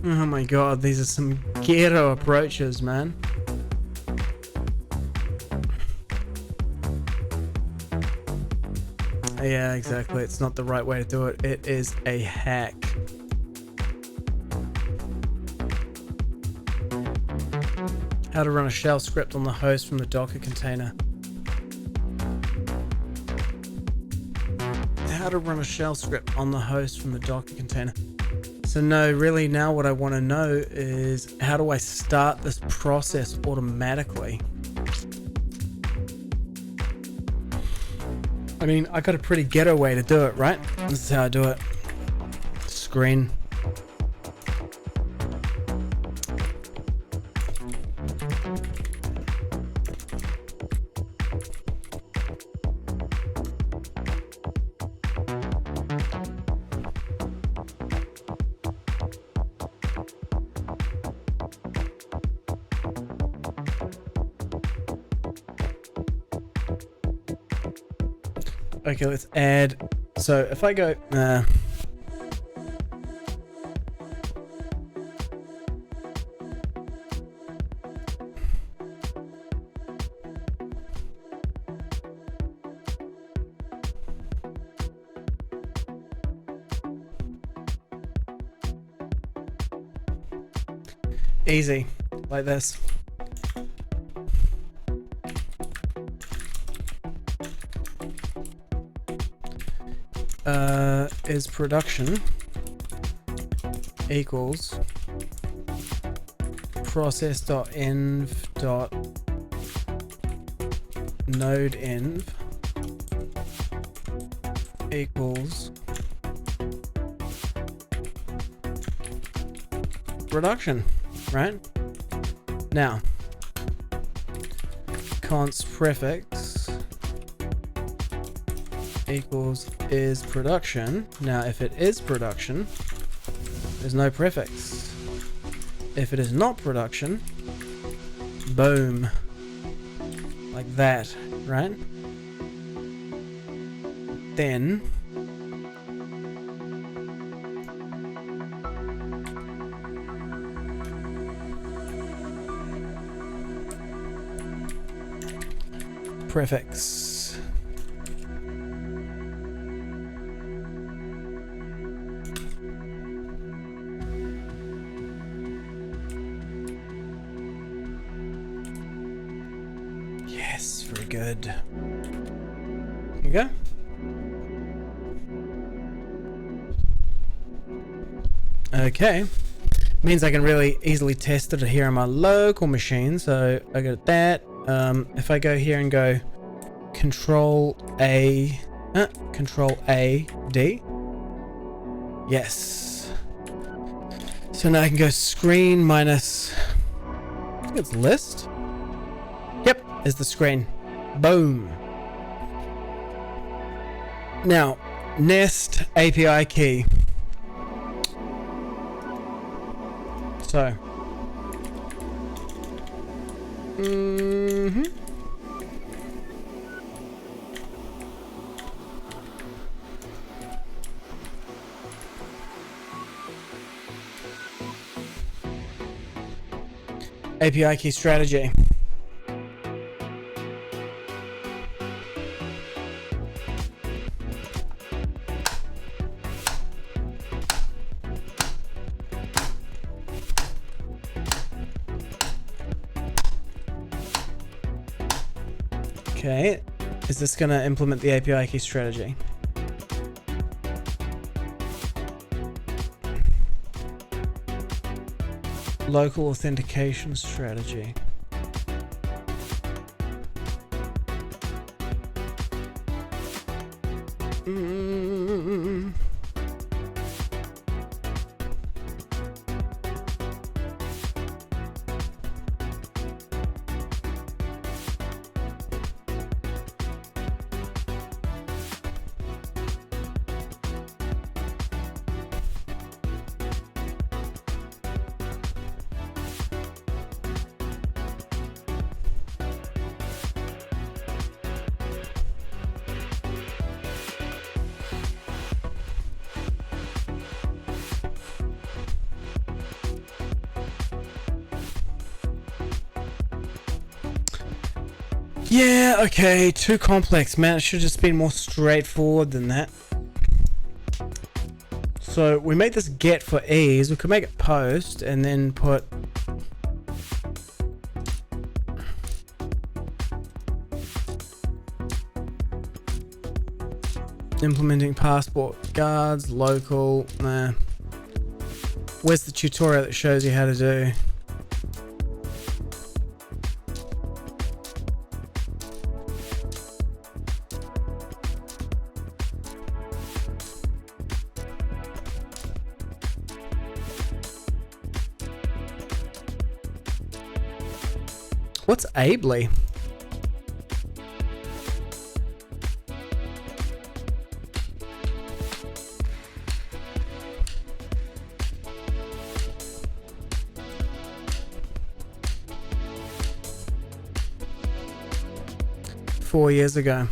Oh my god, these are some ghetto approaches, man. Yeah, exactly. It's not the right way to do it. It is a hack. How to run a shell script on the host from the Docker container. How to run a shell script on the host from the Docker container. So no, really now what I want to know is, how do I start this process automatically? I mean, I got a pretty ghetto way to do it, right? This is how I do it. Screen. Okay, let's add. So if I go, easy, like this. is production equals process.env.nodenv equals production, right? Now, const prefix equals is production. Now, if it is production, there's no prefix. If it is not production, boom, like that, right? Then prefix. Yes, very good. Here you go. Okay. Means I can really easily test it here on my local machine. So I got that. If I go here and go Control A D. Yes. So now I can go screen minus, I think it's list. Yep, is the screen. Boom. Now, nest API key. So. API key strategy. Okay, is this going to implement the API key strategy? Local authentication strategy. Yeah, okay, too complex, man. It should have just been more straightforward than that. So we made this get for ease. We could make it post and then put implementing passport guards, local. Nah. Where's the tutorial that shows you how to do? What's ably? Four years ago.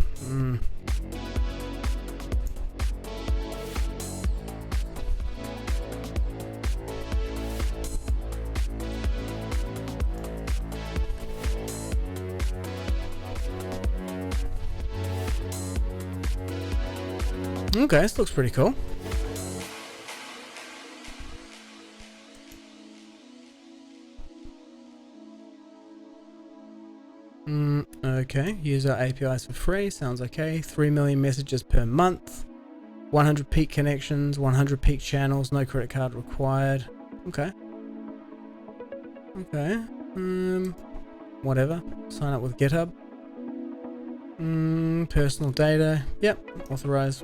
Okay, this looks pretty cool. Okay, use our APIs for free. Sounds okay. 3 million messages per month. 100 peak connections, 100 peak channels, no credit card required. Okay. Okay. Whatever. Sign up with GitHub. Personal data. Yep. Authorize.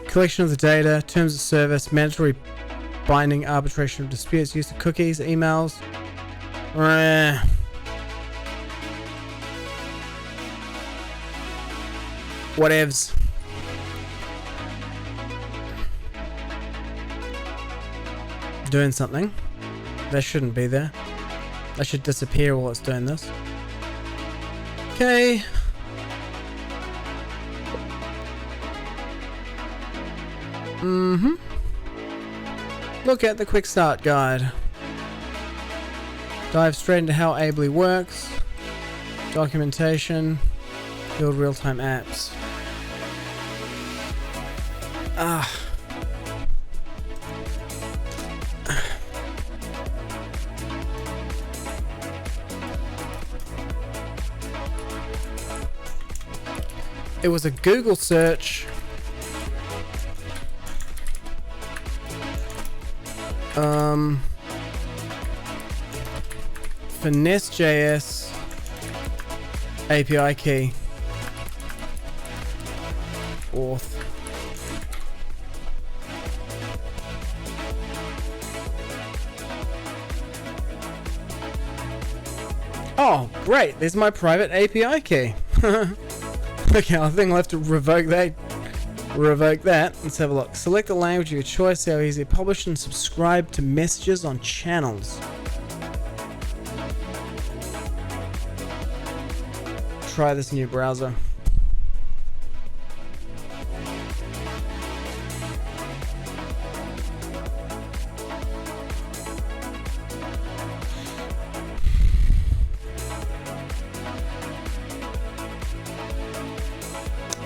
Collection of the data, terms of service, mandatory binding arbitration of disputes, use of cookies, emails. Whatevs. Doing something. That shouldn't be there. That should disappear while it's doing this. Okay. Look at the quick start guide. Dive straight into how Ably works. Documentation. Build real-time apps. It was a Google search. For Nest.js API key. Auth. Oh, great. There's my private API key. Okay, I think I'll have to revoke that. Let's have a look. Select the language of your choice. See how easy. Publish and subscribe to messages on channels. Try this new browser.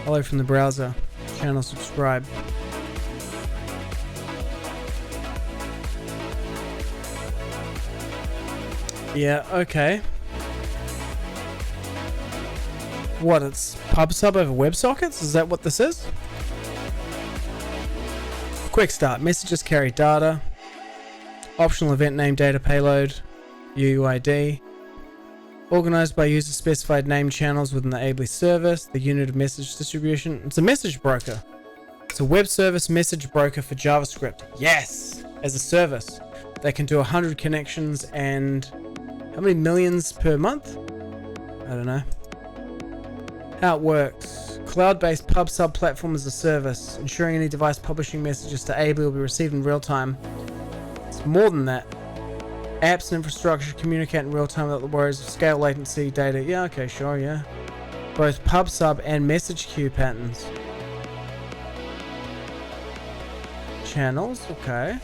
Hello from the browser. Channel subscribe. Yeah, okay. What, it's PubSub over WebSockets? Is that what this is? Quick start. Messages carry data. Optional event name data payload. UUID. Organized by user specified name channels within the Ably service. The unit of message distribution. It's a message broker. It's a web service message broker for JavaScript. Yes! As a service. They can do 100 connections and how many millions per month? I don't know. How it works. Cloud-based PubSub platform as a service, ensuring any device publishing messages to Ably will be received in real time. It's more than that. Apps and infrastructure communicate in real time without the worries of scale, latency, data. Yeah, okay, sure, yeah. Both PubSub and message queue patterns. Channels, okay.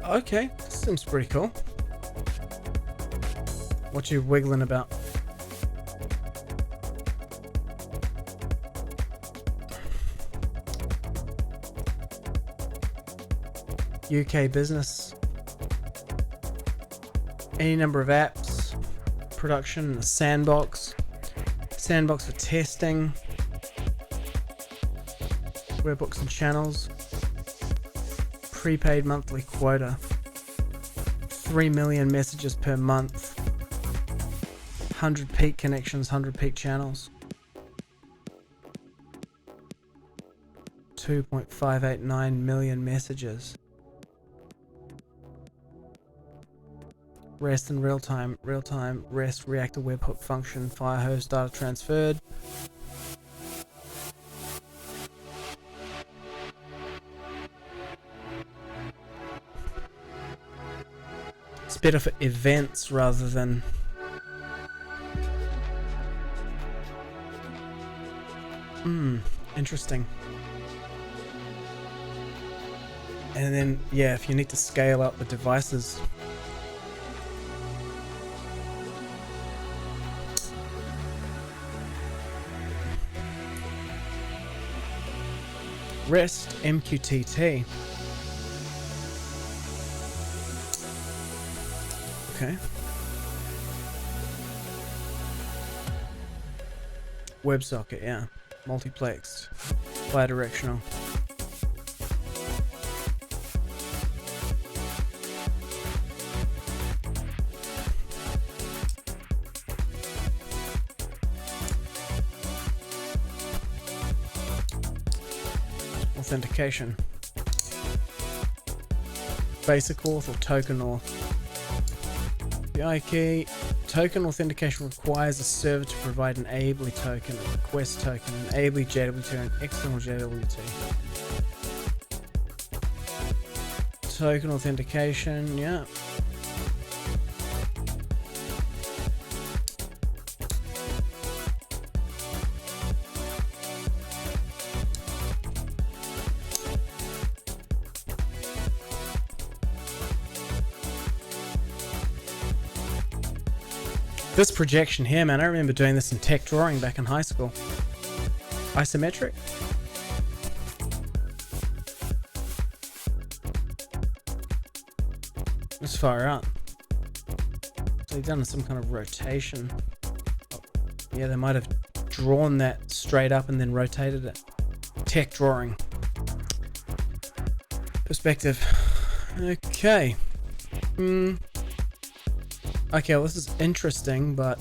Okay, seems pretty cool. What you wiggling about? UK business. Any number of apps. Production, a sandbox. Sandbox for testing. Webhooks and channels. Prepaid monthly quota. 3 million messages per month. 100 peak connections, 100 peak channels. 2.589 million messages. REST in real time, REST reactor webhook function, Firehose data transferred. It's better for events rather than... Interesting. And then, yeah, if you need to scale up the devices. REST MQTT. Okay. WebSocket, yeah. Multiplexed. Bidirectional. Authentication. Basic auth or token auth. API key. Token authentication requires a server to provide an ABLE token, a request token, an ABLE JWT, and an external JWT. Token authentication, yeah. This projection here, man, I remember doing this in tech drawing back in high school. Isometric? It's far out. So they've done some kind of rotation. Oh, yeah, they might have drawn that straight up and then rotated it. Tech drawing. Perspective. Okay. Okay, well, this is interesting, but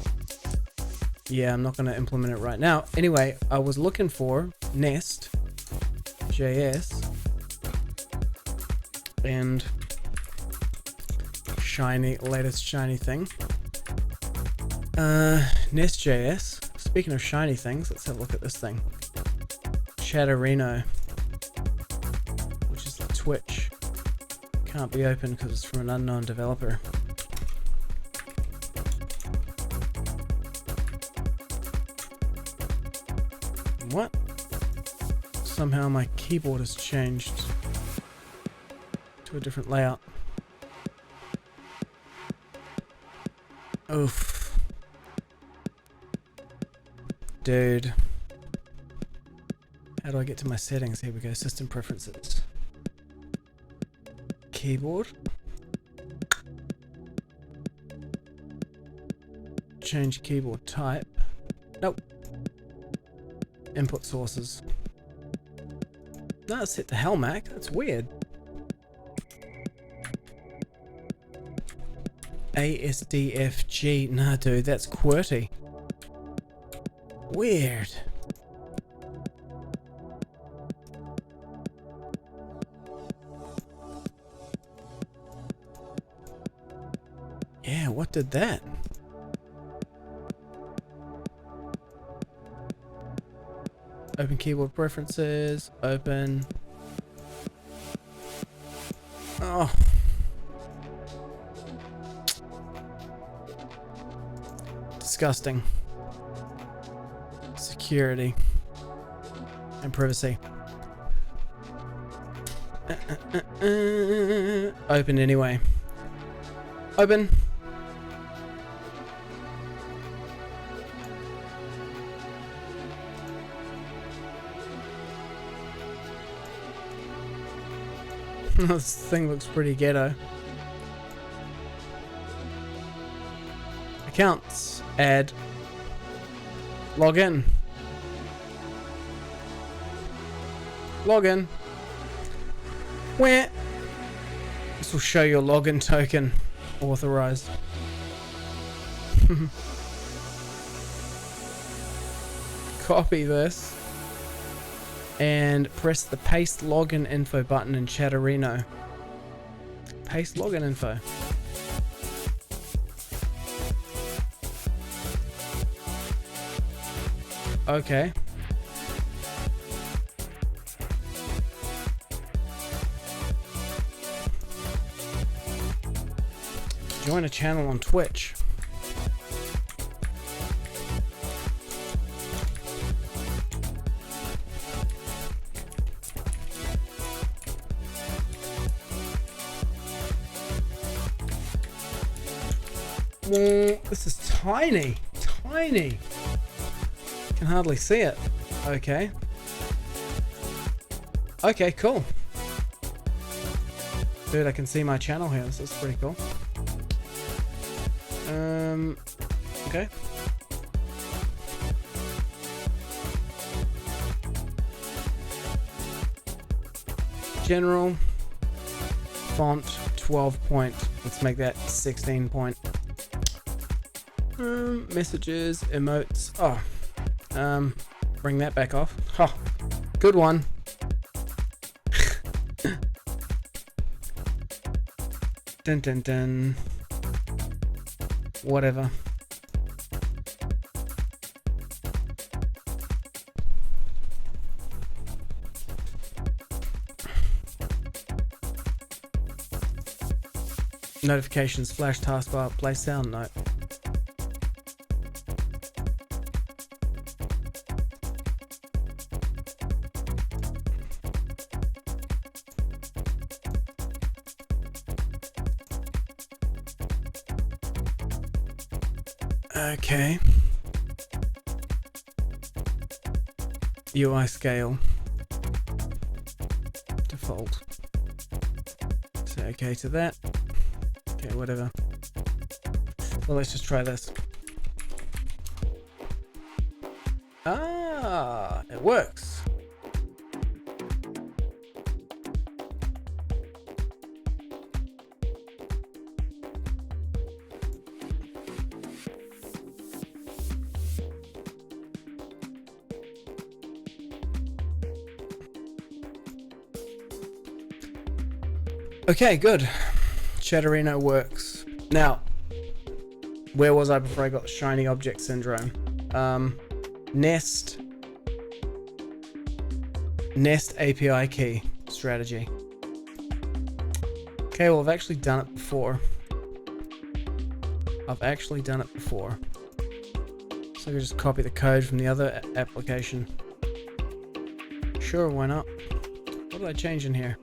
yeah, I'm not going to implement it right now. Anyway, I was looking for Nest.js and latest shiny thing. Nest.js. Speaking of shiny things, let's have a look at this thing. Chatterino, which is the Twitch. Can't be opened because it's from an unknown developer. What? Somehow my keyboard has changed to a different layout. Oof. Dude. How do I get to my settings? Here we go. System preferences. Keyboard. Change keyboard type. Nope. Input sources. No, it's set to Helmac. That's weird. ASDFG. Nah, dude, that's QWERTY. Weird. Yeah, what did that? Open keyboard preferences, open. Oh. Disgusting. Security. And privacy. Open anyway. Open. This thing looks pretty ghetto. Accounts. Add. Login. Login. Where? This will show your login token. Authorized. Copy this. And press the paste login info button in Chatterino. Paste login info. Okay. Join a channel on Twitch. This is tiny, tiny. Can hardly see it. Okay. Okay, cool. Dude, I can see my channel here. This is pretty cool. Okay. General font 12 point. Let's make that 16 point. Messages, emotes. Oh, bring that back off. Oh, good one. Dun dun dun. Whatever. Notifications, flash taskbar, play sound note. Okay. UI scale. Default. Say okay to that. Okay, whatever. Well, let's just try this. Ah, it works. Okay, good. Chatterino works. Now, where was I before I got shiny object syndrome? Nest API key strategy. Okay, well, I've actually done it before. So I can just copy the code from the other application. Sure, why not? What did I change in here?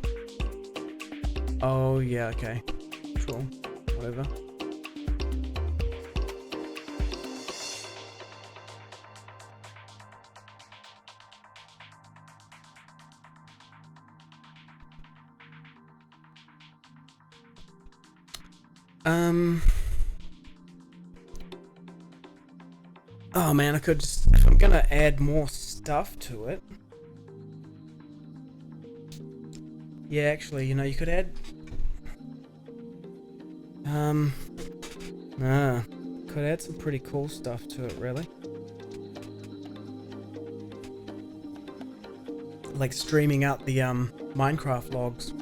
Oh, yeah, okay. Cool. Whatever. Oh man, I could just, if I'm gonna add more stuff to it. Yeah, actually, you know, you could add could add some pretty cool stuff to it, really. Like streaming out the Minecraft logs.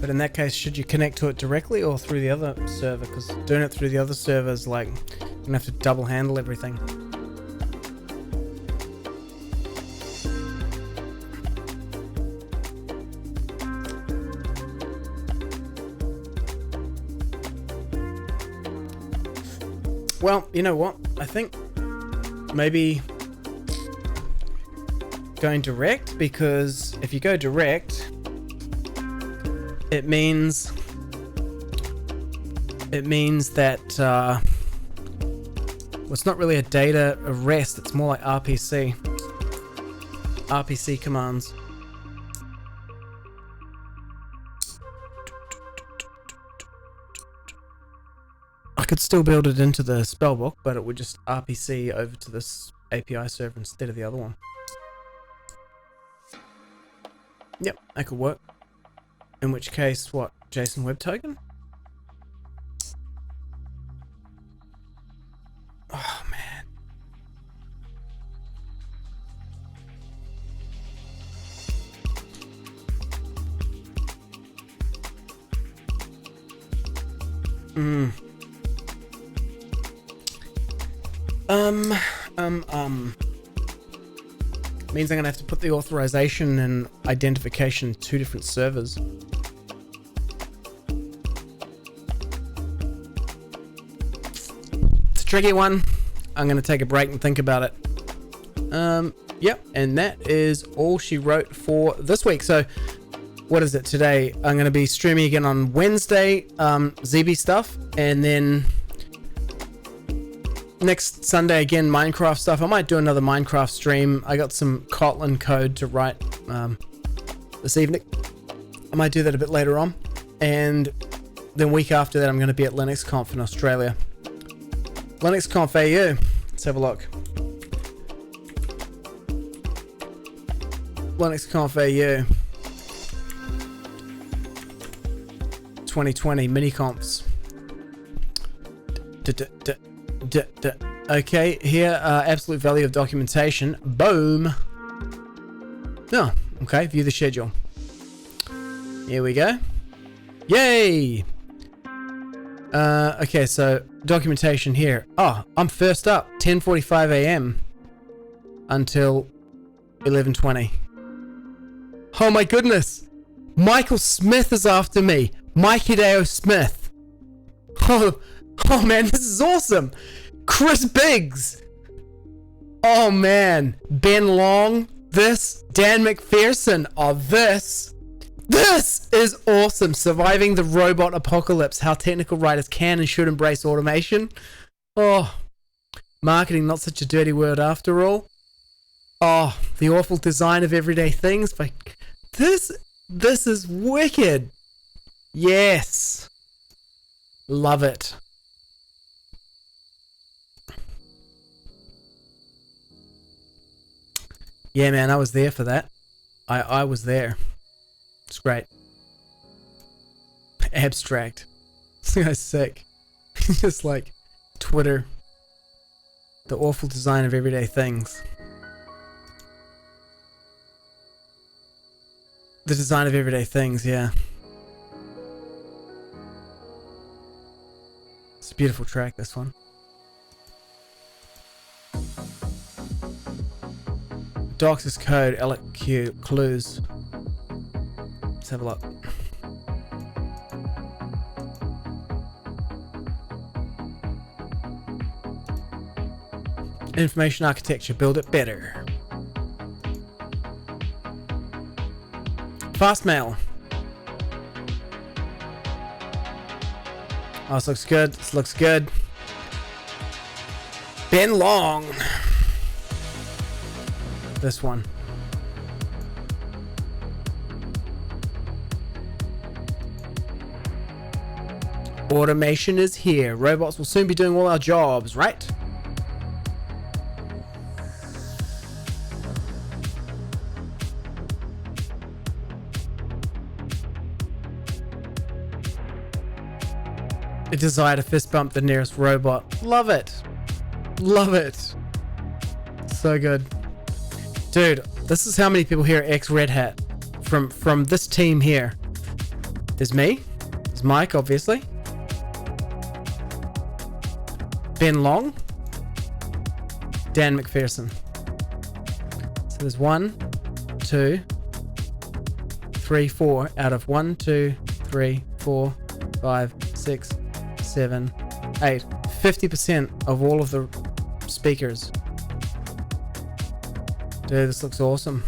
But in that case, should you connect to it directly or through the other server? Because doing it through the other server is like, you're gonna have to double handle everything. Well, you know what? I think maybe going direct, because if you go direct, it means that well, it's not really a data arrest, it's more like RPC commands. I could still build it into the spellbook, but it would just RPC over to this API server instead of the other one. Yep, that could work. In which case, what? JSON Web Token? Oh, man. Means I'm gonna have to put the authorization and identification in 2 different servers. It's a tricky one. I'm gonna take a break and think about it. Yep, and that is all she wrote for this week. So, what is it today? I'm going to be streaming again on Wednesday, Zeebe stuff, and then next Sunday again, Minecraft stuff. I might do another Minecraft stream. I got some Kotlin code to write this evening. I might do that a bit later on. And then week after that, I'm going to be at LinuxConf in Australia. LinuxConf AU. Let's have a look. LinuxConf AU 2020 mini comps. Okay, here absolute value of documentation. Boom. Oh, okay, view the schedule. Here we go. Yay! Okay, so documentation here. Oh, I'm first up. 10:45 a.m. until 11:20. Oh my goodness! Michael Smith is after me. Mike Hideo Smith. Oh man, this is awesome. Chris Biggs. Oh man, Ben Long. This. Dan McPherson. Oh, this is awesome. Surviving the robot apocalypse. How technical writers can and should embrace automation. Oh, marketing not such a dirty word after all. Oh, the awful design of everyday things. But this is wicked. Yes. Love it. Yeah, man, I was there for that. I was there. It's great. Abstract. This guy's sick. Just like Twitter. The awful design of everyday things. The design of everyday things, yeah. It's a beautiful track, this one. Docs is code, LQ, clues. Let's have a look. Information architecture, build it better. Fast mail. Oh, this looks good. This looks good. Ben Long. This one. Automation is here. Robots will soon be doing all our jobs, right? A desire to fist bump the nearest robot. Love it. Love it. So good. Dude, this is how many people here are ex-Red Hat. From this team here. There's me. There's Mike, obviously. Ben Long. Dan McPherson. So there's 1, 2, 3, 4 out of 1, 2, 3, 4, 5, 6, 7, 8. 50% of all of the speakers. Dude, this looks awesome.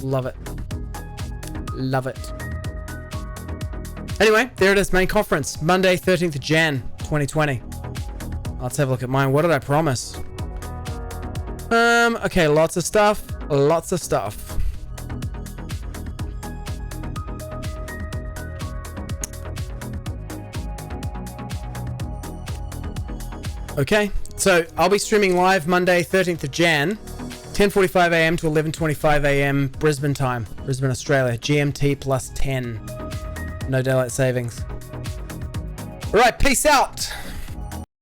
Love it. Love it. Anyway, there it is, main conference. Monday, 13th of Jan, 2020. Let's have a look at mine. What did I promise? Okay, lots of stuff. Lots of stuff. Okay, so I'll be streaming live Monday, 13th of Jan, 10:45 a.m. to 11:25 a.m. Brisbane time, Brisbane, Australia, GMT plus 10. No daylight savings. All right, peace out.